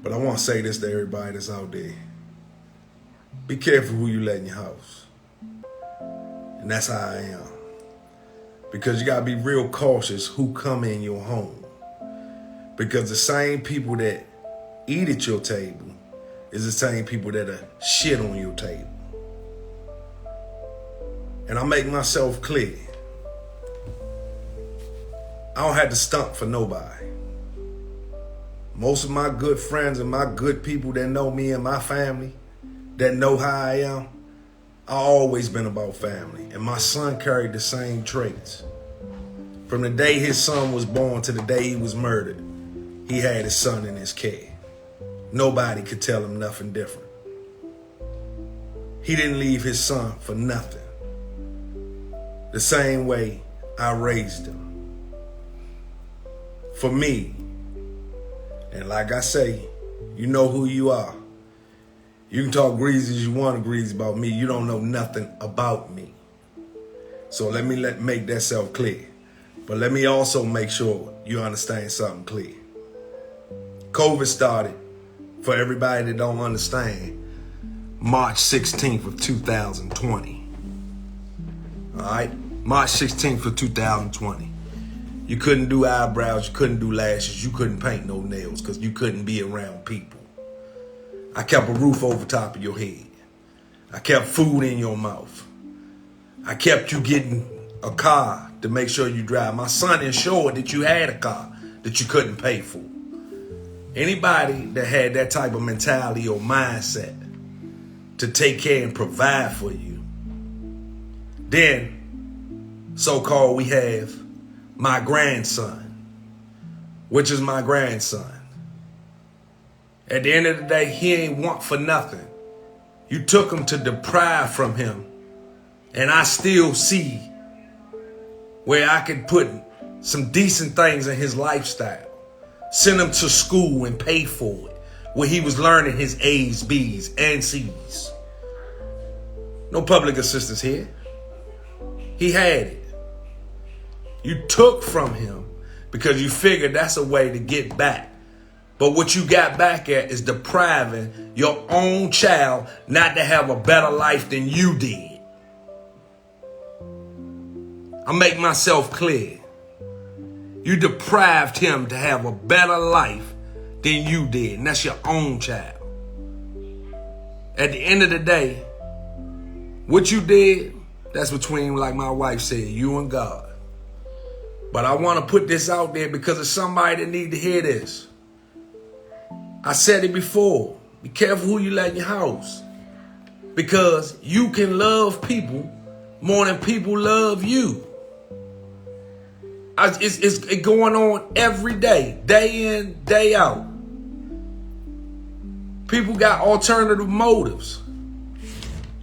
But I want to say this to everybody that's out there. Be careful who you let in your house. And that's how I am. Because you got to be real cautious who come in your home. Because the same people that eat at your table is the same people that are shit on your table. And I make myself clear. I don't have to stunt for nobody. Most of my good friends and my good people that know me and my family, that know how I am, I've always been about family. And my son carried the same traits. From the day his son was born to the day he was murdered, he had his son in his care. Nobody could tell him nothing different. He didn't leave his son for nothing. The same way I raised him. For me, and like I say, you know who you are. You can talk greasy as you want to greasy about me. You don't know nothing about me. So let me make that self clear. But let me also make sure you understand something clear. COVID started, for everybody that don't understand, March 16th of 2020. All right? March 16th of 2020. You couldn't do eyebrows, you couldn't do lashes, you couldn't paint no nails because you couldn't be around people. I kept a roof over top of your head. I kept food in your mouth. I kept you getting a car to make sure you drive. My son ensured that you had a car that you couldn't pay for. Anybody that had that type of mentality or mindset to take care and provide for you, then so-called we have my grandson, which is my grandson. At the end of the day, he ain't want for nothing. You took him to deprive from him, and I still see where I could put some decent things in his lifestyle. Send him to school and pay for it, where he was learning his A's, B's, and C's. No public assistance here. He had it. You took from him because you figured that's a way to get back. But what you got back at is depriving your own child not to have a better life than you did. I make myself clear. You deprived him to have a better life than you did, and that's your own child. At the end of the day, what you did, that's between, like my wife said, you and God. But I want to put this out there because it's somebody that need to hear this. I said it before. Be careful who you let in your house. Because you can love people more than people love you. It's going on every day in, day out. People got alternative motives.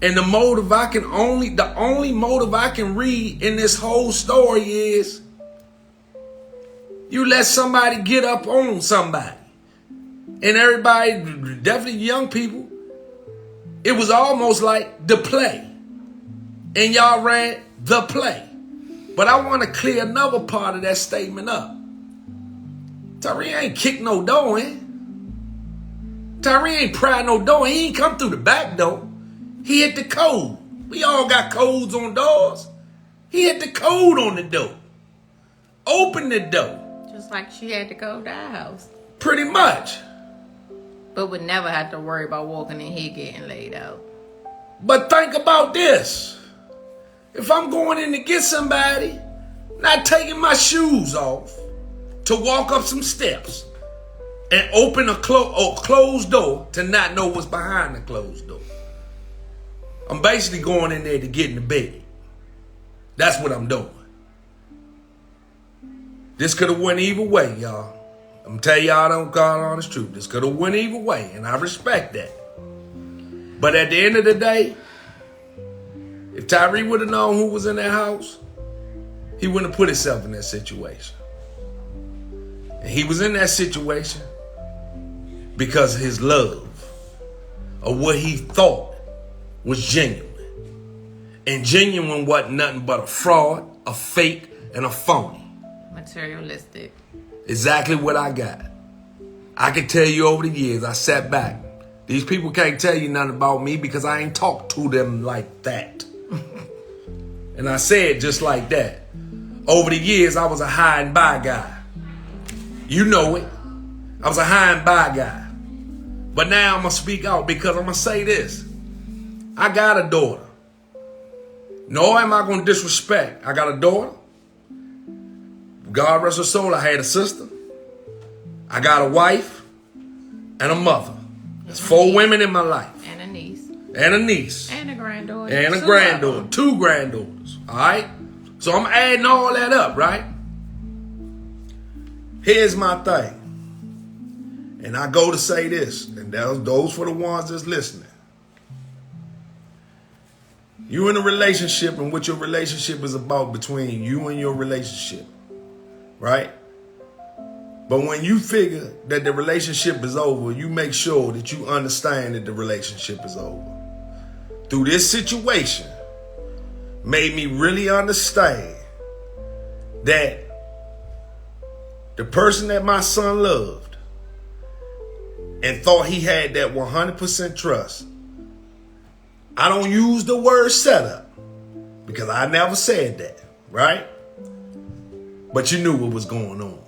And the only motive I can read in this whole story is you let somebody get up on somebody. And everybody, definitely young people, it was almost like the play. And y'all ran the play. But I want to clear another part of that statement up. Tyree ain't kicked no door in. Tyree ain't pried no door. He ain't come through the back door. He hit the code. We all got codes on doors. He hit the code on the door. Opened the door. Just like she had to go to our house. Pretty much. But would never have to worry about walking in here getting laid out. But think about this. If I'm going in to get somebody, not taking my shoes off to walk up some steps and open a closed door to not know what's behind the closed door. I'm basically going in there to get in the bed. That's what I'm doing. This could have went either way, y'all. I'm telling y'all, I don't call it honest truth. This could have went either way, and I respect that. But at the end of the day, if Tyree would have known who was in that house, he wouldn't have put himself in that situation. And he was in that situation because of his love of what he thought was genuine. And genuine wasn't nothing but a fraud, a fake, and a phony. Materialistic. Exactly what I got. I can tell you over the years, I sat back. These people can't tell you nothing about me because I ain't talked to them like that. And I said just like that. Over the years, I was a high and by guy. You know it. I was a high and by guy. But now I'm going to speak out because I'm going to say this. I got a daughter. No, am I going to disrespect? I got a daughter. God rest her soul, I had a sister. I got a wife and a mother. There's 4 women in my life. And a niece. And a niece. And a granddaughter. And a granddaughter. 2 granddaughters. All right? So I'm adding all that up, right? Here's my thing. And I go to say this, and those for the ones that's listening. You in a relationship, and what your relationship is about between you and your relationship. Right? But when you figure that the relationship is over, you make sure that you understand that the relationship is over. Through this situation, made me really understand that the person that my son loved and thought he had that 100% trust. I don't use the word setup because I never said that. right? But you knew what was going on.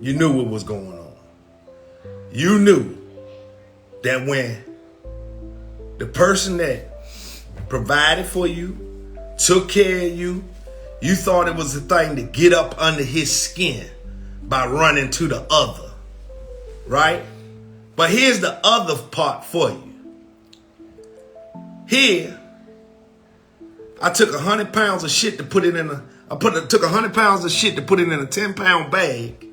You knew what was going on. You knew that when the person that provided for you, took care of you, you thought it was the thing to get up under his skin by running to the other, right? But here's the other part for you. Here, I took 100 pounds of shit to put it in took 100 pounds of shit to put it in a 10-pound bag.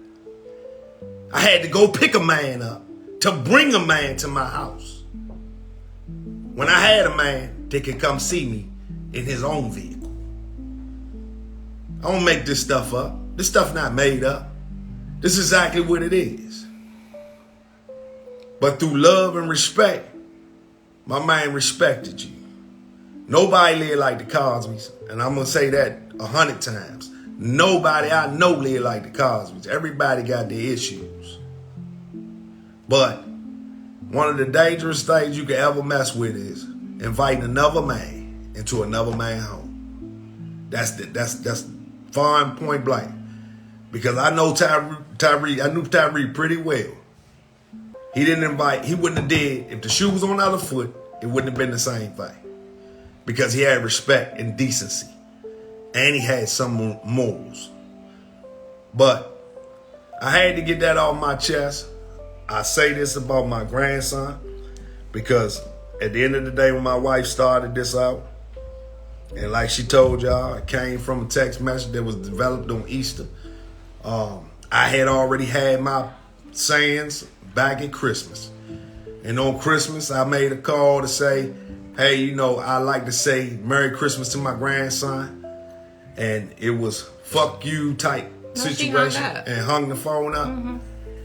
I had to go pick a man up to bring a man to my house. When I had a man that could come see me in his own vehicle. I don't make this stuff up. This stuff not made up. This is exactly what it is. But through love and respect, my man respected you. Nobody lived like the Cosbys, and I'm going to say that 100 times. Nobody I know lived like the Cosbys. Everybody got their issues. But one of the dangerous things you can ever mess with is inviting another man into another man's home. That's fine, point blank. Because I know Tyree, I knew Tyree pretty well. He wouldn't have did, if the shoe was on the other foot, it wouldn't have been the same thing. Because he had respect and decency. And he had some morals. But I had to get that off my chest. I say this about my grandson because at the end of the day when my wife started this out, and like she told y'all, it came from a text message that was developed on Easter. I had already had my sayings back at Christmas. And on Christmas, I made a call to say, hey, I like to say Merry Christmas to my grandson. And it was fuck you type situation and hung the phone up. Mm-hmm.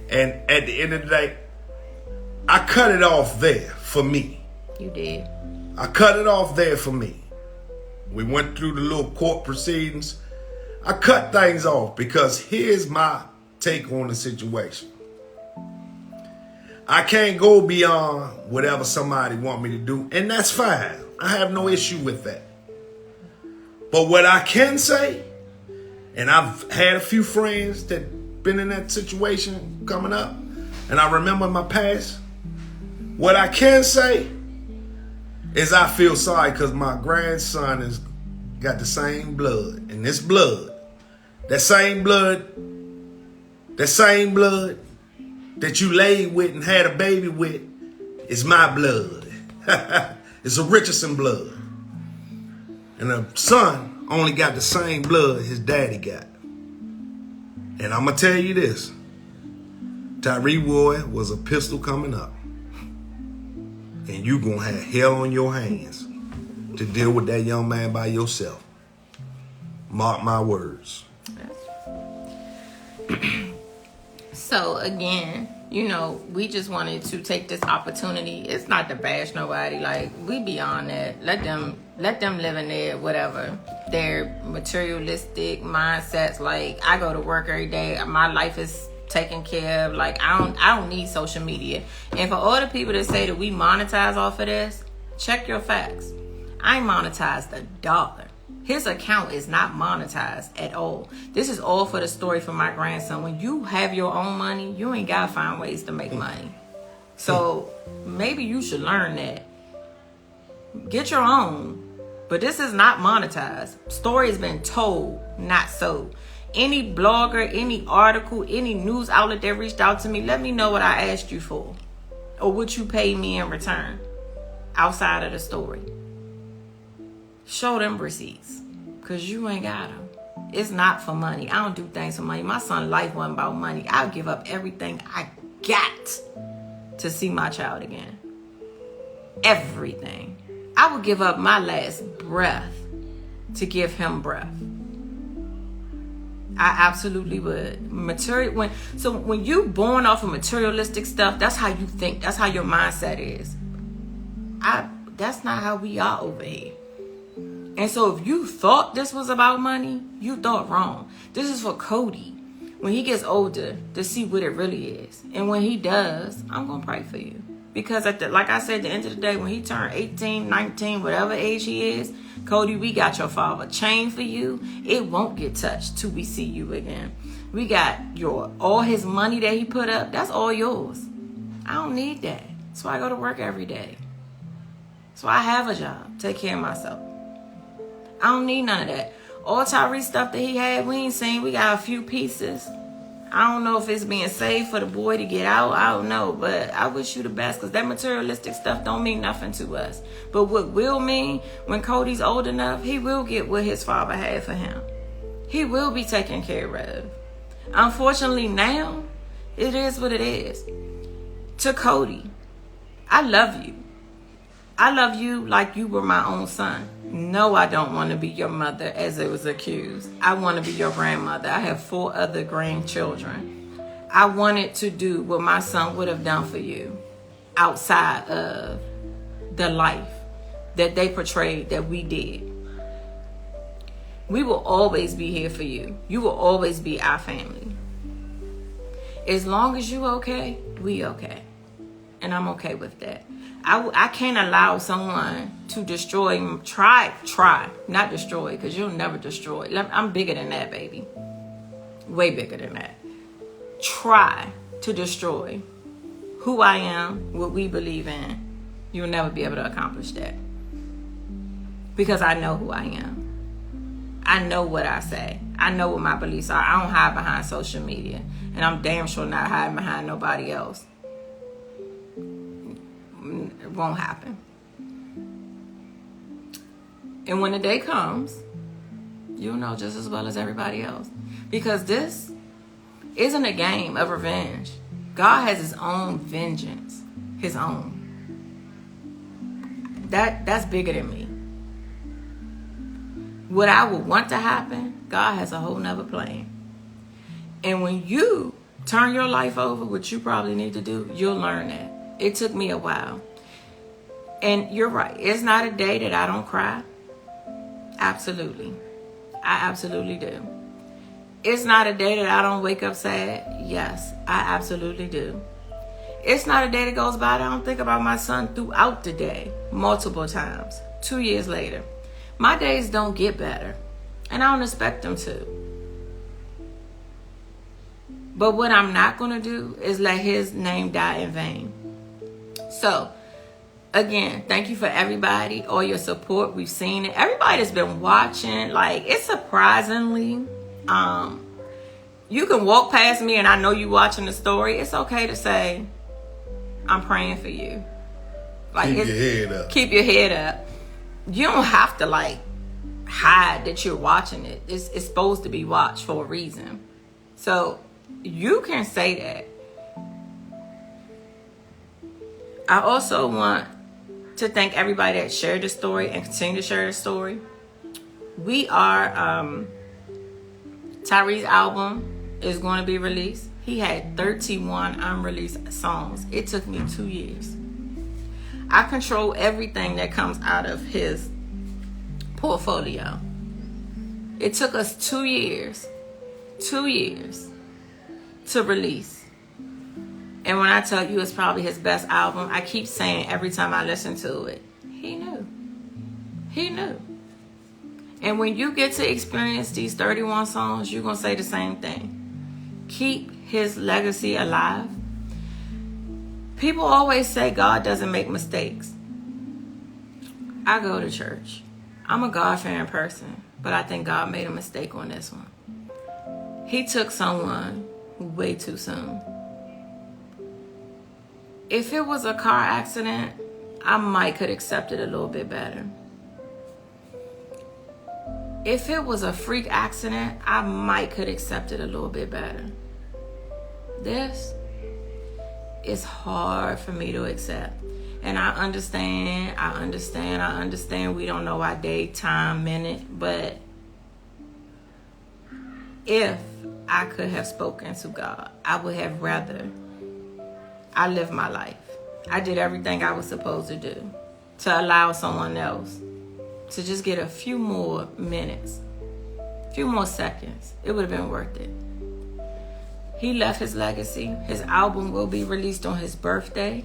And at the end of the day, I cut it off there for me. You did. I cut it off there for me. We went through the little court proceedings. I cut things off because here's my take on the situation. I can't go beyond whatever somebody want me to do, and that's fine. I have no issue with that. But what I can say, and I've had a few friends that been in that situation coming up, and I remember my past, what I can say is I feel sorry because my grandson has got the same blood, and this blood, that same blood that you laid with and had a baby with is my blood. It's a Richardson blood. And the son only got the same blood his daddy got. And I'm going to tell you this. Tyree Boy was a pistol coming up. And you going to have hell on your hands to deal with that young man by yourself. Mark my words. So again, we just wanted to take this opportunity. It's not to bash nobody. Like, we beyond that. Let them live in their materialistic mindsets. Like, I go to work every day. My life is taken care of. Like, I don't need social media. And for all the people that say that we monetize off of this, check your facts. I ain't monetized $1. His account is not monetized at all. This is all for the story for my grandson. When you have your own money, you ain't got to find ways to make money. So maybe you should learn that. Get your own. But this is not monetized. Story has been told, not sold. Any blogger, any article, any news outlet that reached out to me, let me know what I asked you for. Or what you paid me in return. Outside of the story. Show them receipts, because you ain't got them. It's not for money. I don't do things for money. My son's life wasn't about money. I'll give up everything I got to see my child again. Everything. I would give up my last breath to give him breath. I absolutely would. When you born off of materialistic stuff, that's how you think. That's how your mindset is. That's not how we are over here. And so if you thought this was about money, you thought wrong. This is for Cody when he gets older to see what it really is. And when he does, I'm going to pray for you. Because like I said, at the end of the day, when he turned 18, 19, whatever age he is, Cody, we got your father chain for you. It won't get touched till we see you again. We got all his money that he put up. That's all yours. I don't need that. That's why I go to work every day. That's why I have a job. Take care of myself. I don't need none of that. All Tyree stuff that he had, we ain't seen. We got a few pieces. I don't know if it's being saved for the boy to get out. I don't know. But I wish you the best, because that materialistic stuff don't mean nothing to us. But what will mean, when Cody's old enough, he will get what his father had for him. He will be taken care of. Unfortunately, now, it is what it is. To Cody, I love you. I love you like you were my own son. No, I don't want to be your mother, as it was accused. I want to be your grandmother. I have 4 other grandchildren. I wanted to do what my son would have done for you outside of the life that they portrayed that we did. We will always be here for you. You will always be our family. As long as you okay, we okay. And I'm okay with that. I can't allow someone to destroy, try, not destroy, because you'll never destroy. I'm bigger than that, baby. Way bigger than that. Try to destroy who I am, what we believe in. You'll never be able to accomplish that. Because I know who I am. I know what I say. I know what my beliefs are. I don't hide behind social media. And I'm damn sure not hiding behind nobody else. It won't happen. And when the day comes, you'll know just as well as everybody else. Because this isn't a game of revenge. God has his own vengeance. His own. That's bigger than me. What I would want to happen, God has a whole nother plan. And when you turn your life over, what you probably need to do, you'll learn that. It took me a while. And you're right. It's not a day that I don't cry. Absolutely. I absolutely do. It's not a day that I don't wake up sad. Yes, I absolutely do. It's not a day that goes by that I don't think about my son throughout the day, multiple times. 2 years later. My days don't get better. And I don't expect them to. But what I'm not going to do is let his name die in vain. So, again, thank you for everybody, all your support. We've seen it. Everybody that's been watching, like, it's surprisingly, you can walk past me and I know you watching the story. It's okay to say, I'm praying for you. Like, keep your head up. Keep your head up. You don't have to, like, hide that you're watching it. It's supposed to be watched for a reason. So, you can say that. I also want to thank everybody that shared the story and continue to share the story. We are, Tyree's album is going to be released. He had 31 unreleased songs. It took me 2 years. I control everything that comes out of his portfolio. It took us 2 years to release. And when I tell you it's probably his best album, I keep saying every time I listen to it, he knew. He knew. And when you get to experience these 31 songs, you're going to say the same thing. Keep his legacy alive. People always say God doesn't make mistakes. I go to church. I'm a God-fearing person, but I think God made a mistake on this one. He took someone way too soon. If it was a car accident, I might could accept it a little bit better. If it was a freak accident, I might could accept it a little bit better. This is hard for me to accept. And I understand. We don't know our day, time, minute. But if I could have spoken to God, I would have rather I lived my life. I did everything I was supposed to do to allow someone else to just get a few more minutes, a few more seconds. It would have been worth it. He left his legacy. His album will be released on his birthday.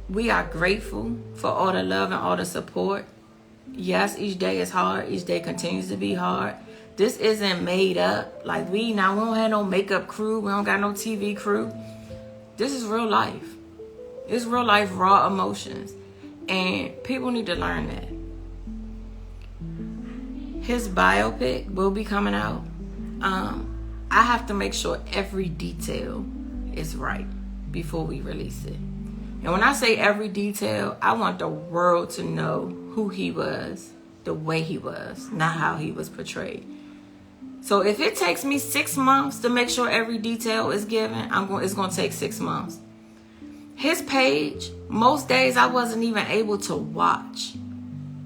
we are grateful for all the love and all the support. Yes, each day is hard. Each day continues to be hard. This isn't made up. Like we don't have no makeup crew. We don't got no TV crew. This is real life. It's real life, raw emotions. And people need to learn that. His biopic will be coming out. I have to make sure every detail is right before we release it. And when I say every detail, I want the world to know who he was, the way he was, not how he was portrayed. So if it takes me 6 months to make sure every detail is given, it's going to take 6 months. His page, most days I wasn't even able to watch.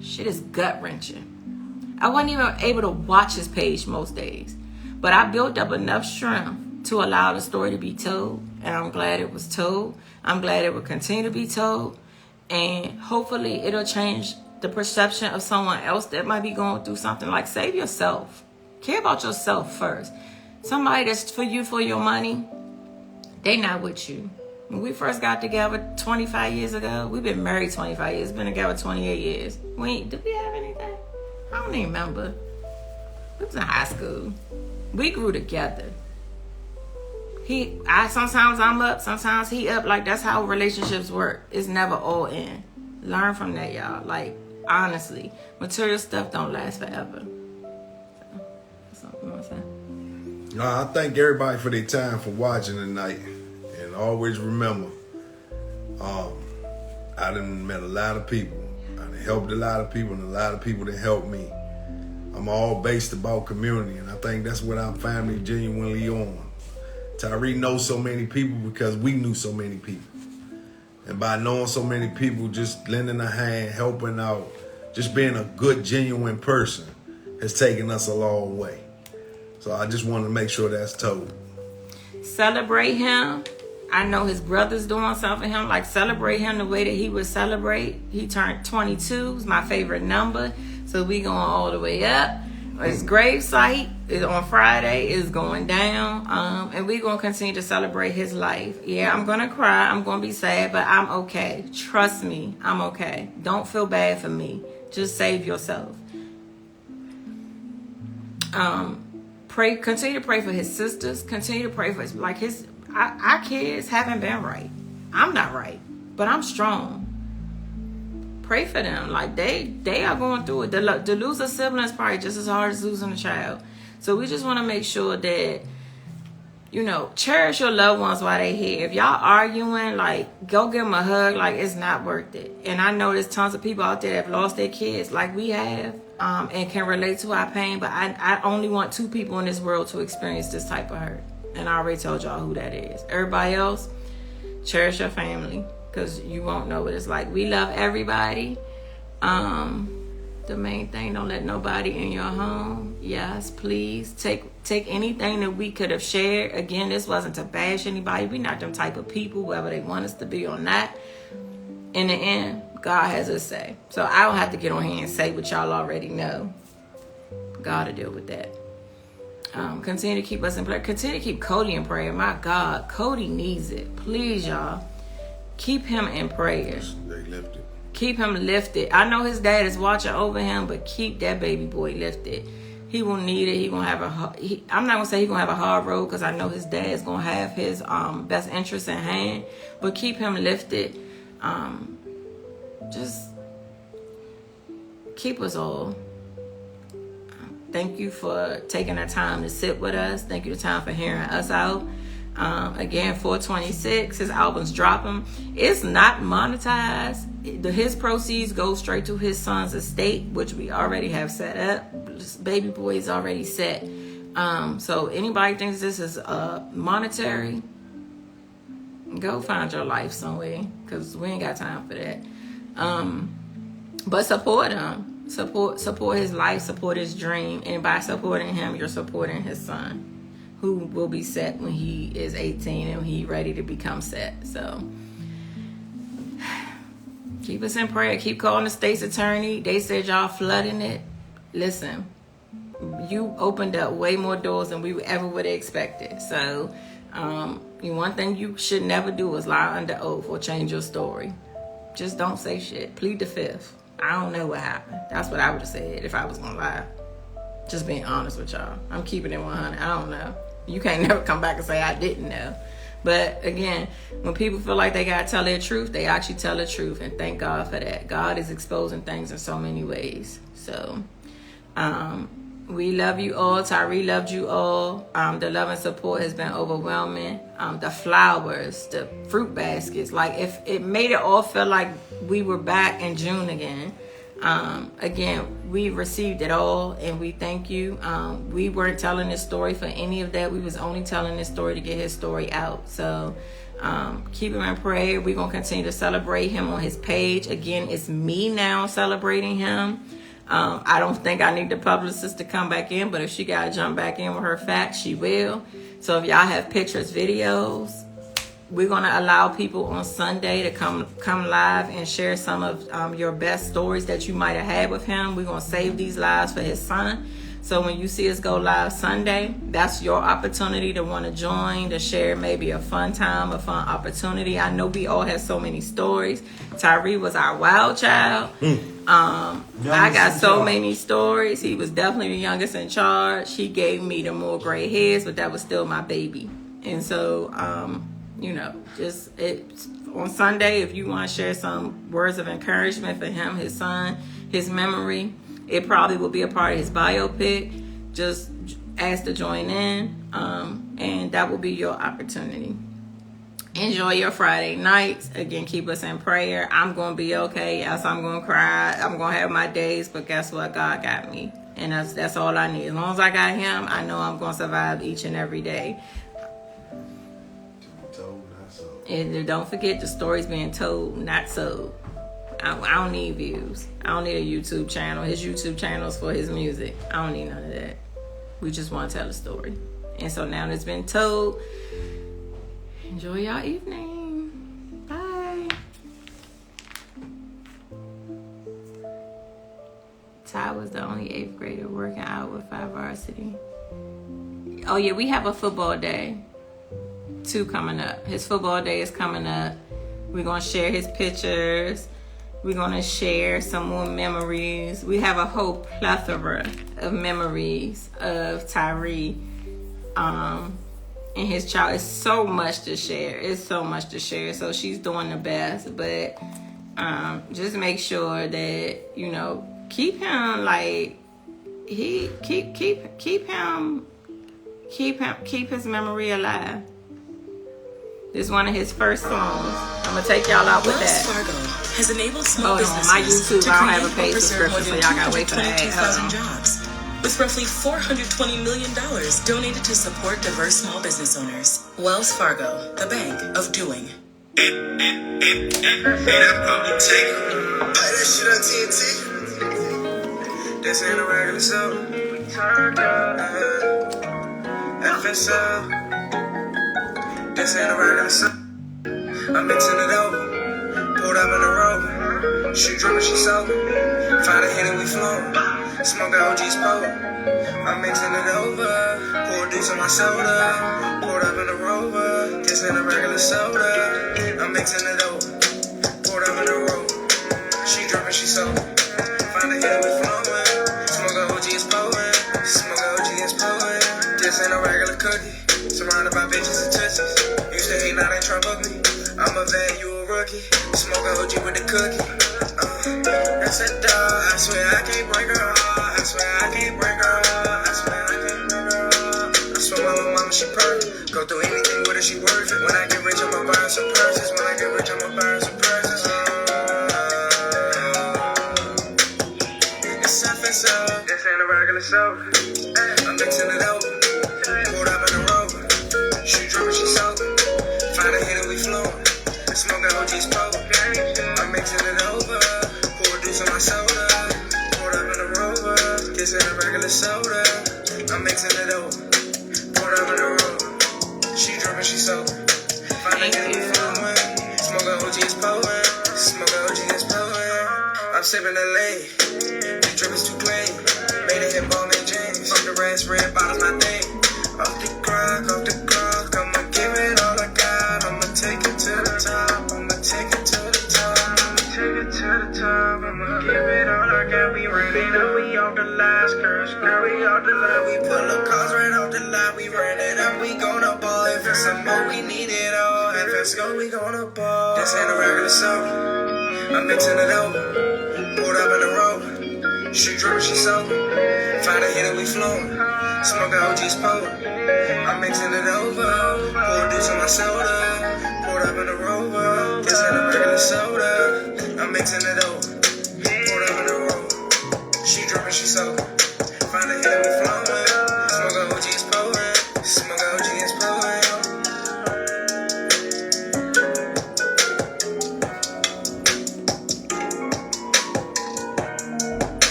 Shit is gut-wrenching. I wasn't even able to watch his page most days. But I built up enough strength to allow the story to be told. And I'm glad it was told. I'm glad it will continue to be told. And hopefully it'll change the perception of someone else that might be going through something. Like, save yourself. Care about yourself first. Somebody that's for you for your money, they not with you. When we first got together 25 years ago, we've been married 25 years, been together 28 years. Did we have anything? I don't even remember. We was in high school. We grew together. Sometimes I'm up, sometimes he up. Like, that's how relationships work. It's never all in. Learn from that, y'all. Like, honestly, material stuff don't last forever. That's something you want to say? I thank everybody for their time for watching tonight. And always remember, I done met a lot of people. I done helped a lot of people, and a lot of people that helped me. I'm all based about community, and I think that's what our family genuinely on. Tyree knows so many people because we knew so many people. And by knowing so many people, just lending a hand, helping out, just being a good, genuine person has taken us a long way. So I just want to make sure that's told. Celebrate him. I know his brother's doing something for him. Like, celebrate him the way that he would celebrate. He turned 22. It's my favorite number. So we going all the way up. His gravesite is on Friday. It's going down. And we're going to continue to celebrate his life. Yeah, I'm going to cry. I'm going to be sad, but I'm okay. Trust me, I'm okay. Don't feel bad for me. Just save yourself. Continue to pray for his sisters. Continue to pray for his, our kids haven't been right. I'm not right, but I'm strong. Pray for them. Like, they are going through it. To lose a sibling is probably just as hard as losing a child. So we just want to make sure that, cherish your loved ones while they're here. If y'all arguing, like, go give them a hug. Like, it's not worth it. And I know there's tons of people out there that have lost their kids like we have, and can relate to our pain. But I only want 2 people in this world to experience this type of hurt. And I already told y'all who that is. Everybody else, cherish your family. Because you won't know what it's like. We love everybody. The main thing, don't let nobody in your home. Yes, please. Take anything that we could have shared. Again, this wasn't to bash anybody. We're not them type of people, whether they want us to be or not. In the end, God has a say. So I don't have to get on here and say what y'all already know. God will deal with that. Continue to keep us in prayer. Continue to keep Cody in prayer. My God, Cody needs it. Please, y'all. Keep him in prayer. Keep him lifted. I know his dad is watching over him, but keep that baby boy lifted. He will need it. I'm not gonna say he's gonna have a hard road, because I know his dad is gonna have his best interest in hand. But keep him lifted. Just keep us all. Thank you for taking the time to sit with us. Thank you for the time for hearing us out. Again, 426, his album's dropping. It's not monetized. His proceeds go straight to his son's estate, which we already have set up. This baby boy is already set. So anybody thinks this is monetary, go find your life somewhere, because we ain't got time for that. But support him. Support his life, support his dream. And by supporting him, you're supporting his son, who will be set when he is 18 and he ready to become set. So keep us in prayer. Keep calling the state's attorney. They said y'all flooding it. Listen, you opened up way more doors than we ever would have expected. So one thing you should never do is lie under oath or change your story. just don't say shit. Plead the fifth. I don't know what happened. That's what I would have said if I was gonna lie. Just being honest with y'all. I'm keeping it 100. I don't know. You can't never come back and say I didn't know. But again, when people feel like they gotta tell their truth, they actually tell the truth, and thank God for that. God is exposing things in so many ways. So, we love you all. Tyree loved you all. The love and support has been overwhelming. The flowers, the fruit baskets, like if it made it all feel like we were back in June again. Again, we received it all, and we thank you. We weren't telling this story for any of that. We was only telling this story to get his story out. So keep him in prayer. We're going to continue to celebrate him on his page. Again, it's me now celebrating him. I don't think I need the publicist to come back in, but if she got to jump back in with her facts, she will. So if y'all have pictures, videos, we're going to allow people on Sunday to come live and share some of your best stories that you might have had with him. We're going to save these lives for his son. So when you see us go live Sunday, that's your opportunity to want to join, to share maybe a fun time, a fun opportunity. I know we all have so many stories. Tyree was our wild child. I got so many stories. He was definitely the youngest in charge. He gave me the more gray hairs, but that was still my baby. And so, you know, just on Sunday, if you want to share some words of encouragement for him, his son, his memory, it probably will be a part of his biopic. Just ask to join in, and that will be your opportunity. Enjoy your Friday nights. Again, keep us in prayer. I'm going to be okay. Yes, I'm going to cry. I'm going to have my days, but guess what? God got me, and that's all I need. As long as I got him, I know I'm going to survive each and every day. And don't forget, the story's being told, not sold. I don't need views. I don't need a YouTube channel. His YouTube channel is for his music. I don't need none of that. We just want to tell a story. And so now it's been told. Enjoy y'all evening. Bye. Ty was the only 8th grader working out with 5 varsity. Oh yeah, we have a football day 2 coming up. His football day is coming up. We're going to share his pictures. We're going to share some more memories. We have a whole plethora of memories of Tyree and his child. It's so much to share. It's so much to share. So she's doing the best. But just make sure that, you know, keep him like keep his memory alive. This is one of his first songs. I'm gonna take y'all out with that. Wells Fargo has enabled small businesses my YouTube, to I don't create have a paid or preserve subscription, so more y'all than gotta wait for that. 222,000 jobs, with roughly $420 million donated to support diverse small business owners. Wells Fargo, the bank of doing. Pay that shit on TNT. This ain't a regular show. FSO. This ain't a regular show. I'm mixing it over. Pulled up in the road. She drippin', she soaking. Find a hit and we flowin'. Smoke OG's potent. I'm mixing it over. Pour deuce on my soda. Pulled up in the Rover. This ain't a regular soda. I'm mixing it over. Pulled up in the road. She drippin', she soaking. Find a hit and we flowin'. Smoke OG is potent. Smoke OG is potent. This ain't a regular cookie. Surrounded by bitches and tussies. Used to hate, now they try book me. I'm a vet, you a rookie. Smoke a OG with the cookie. That's a dog. I swear I can't break her heart. I swear I can't break her heart. I swear I can't break her heart. I swear my little mama, she perfect. Go through anything with her, she worth it. When I get rich, I'ma buy her some purses. When I get rich, I'ma buy her some purses. It's FSO. This ain't a regular show. I'm mixing it over. Pulled up in the Rover. She drippin', she soaking. Find a hit and we flowin'. Smoke OG's potent. I'm mixing it over. Pour deuce on my soda. Pulled up in the Rover. This ain't a regular soda. I'm mixing it over. Pulled up in the Rover. She drippin', she soaking. Find a hit and we flowin'. Smoke OG's potent. Smoke OG's potent. I'm sippin' the lane. These drippin's too clean. Made it hit ball, man James. Fuck the rest, red bottles, my thing. Off the clock, I'ma give it all I got. I'ma take it to the top, I'ma take it to the top. I'ma give it all I got. We running up, we off the last curse. Girl, we off the line. We pull up cars right off the line. We run it up, we gonna ball. If it's some more, we need it all. FSO, we gonna ball. This ain't a regular soul. I'm mixing it over. Pulled up in the road. She drippin', she sober. Find a hit and we flowin'. Smoke OG's power. I'm mixing it over. Pour deuce on my soda. Poured up in the Rover. This ain't a regular soda. I'm mixing it over. Poured up in the Rover. She drippin', she sober. Find a hit and we flowin'. Smoke OG's power. Smoke OG's power.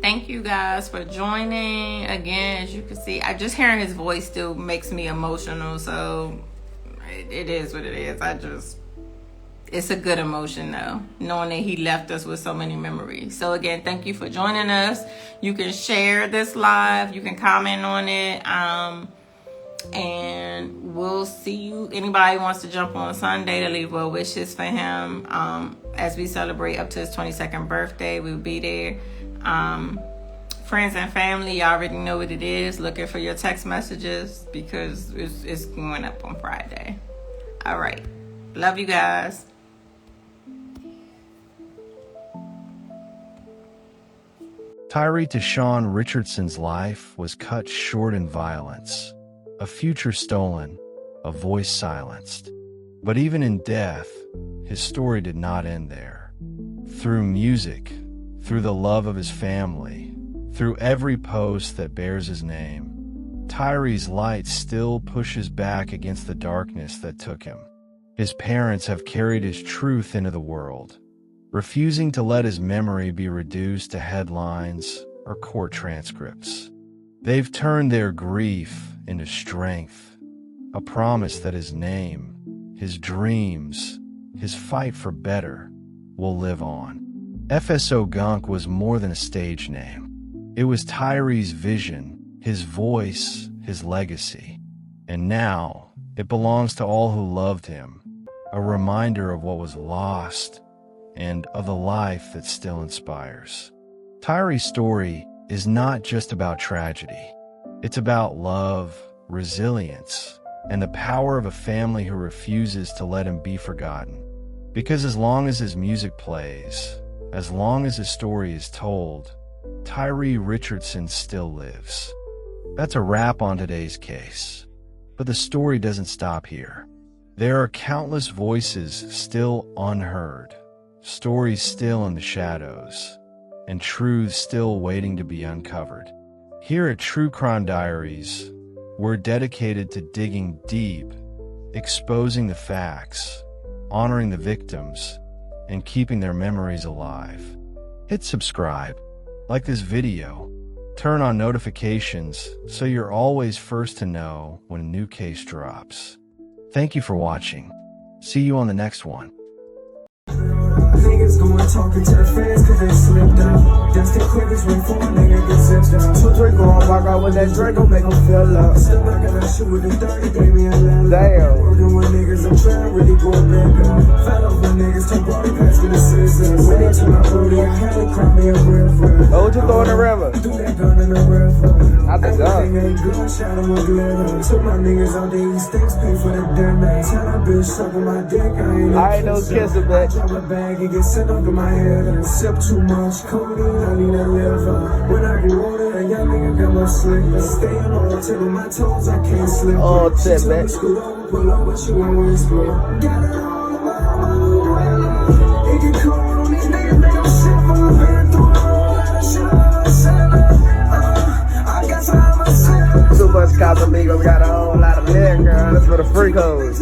Thank you guys for joining. Again, as you can see, just hearing his voice still makes me emotional, so it is what it is. It's a good emotion though, knowing that he left us with so many memories. So again, thank you for joining us. You can share this live, you can comment on it, and we'll see you. Anybody who wants to jump on Sunday to leave well wishes for him as we celebrate up to his 22nd birthday, we'll be there. Friends and family, y'all already know what it is. Looking for your text messages because it's going up on Friday. All right, love you guys. Tyree Tashawn Richardson's life was cut short in violence, a future stolen, a voice silenced. But even in death, his story did not end there. Through music, through the love of his family, through every post that bears his name, Tyree's light still pushes back against the darkness that took him. His parents have carried his truth into the world, refusing to let his memory be reduced to headlines or court transcripts. They've turned their grief into strength, a promise that his name, his dreams, his fight for better will live on. FSO Gunk was more than a stage name. It was Tyree's vision, his voice, his legacy. And now, it belongs to all who loved him, a reminder of what was lost and of the life that still inspires. Tyree's story is not just about tragedy. It's about love, resilience, and the power of a family who refuses to let him be forgotten. Because as long as his music plays, as long as his story is told, Tyree Richardson still lives. That's a wrap on today's case. But the story doesn't stop here. There are countless voices still unheard, stories still in the shadows, and truths still waiting to be uncovered. Here at True Crime Diaries, we're dedicated to digging deep, exposing the facts, honoring the victims, and keeping their memories alive. Hit subscribe, like this video, turn on notifications so you're always first to know when a new case drops. Thank you for watching. See you on the next one. Niggas going talking to the fans cause they slipped up. That's the quickest way for a nigga get zipped up. 2-3 gon' walk out with that Drake gon' make them feel up. Still back in that shit with the 30, gave me a level. Damn. Working with niggas, I'm trying really go back up. Fat off the niggas, take body packs with the scissors. When they took my booty, I had to cry me a river. Oh, what you throw in the river? Do that gun in the river. I think everything ain't good, shot him with glitter. Took my niggas out there, these sticks, pay for the dinner. Tell that bitch suckin' my dick, I ain't no kisser, bitch. Drop a bag, it gets sent up in my head. And sip too much codeine, I need a liver. When I get older, a young nigga got more slick. Staying on the tip of my toes, I can't slip. Oh, tip, man. Scoot over, pull up, what you want to whisper. Got it all in my umbrella. It get cold on these niggas, make them shiver. Been through a whole lot of shit, I got time myself. Too much Casamigos, got a whole lot of liquor. That's for the freak hoes.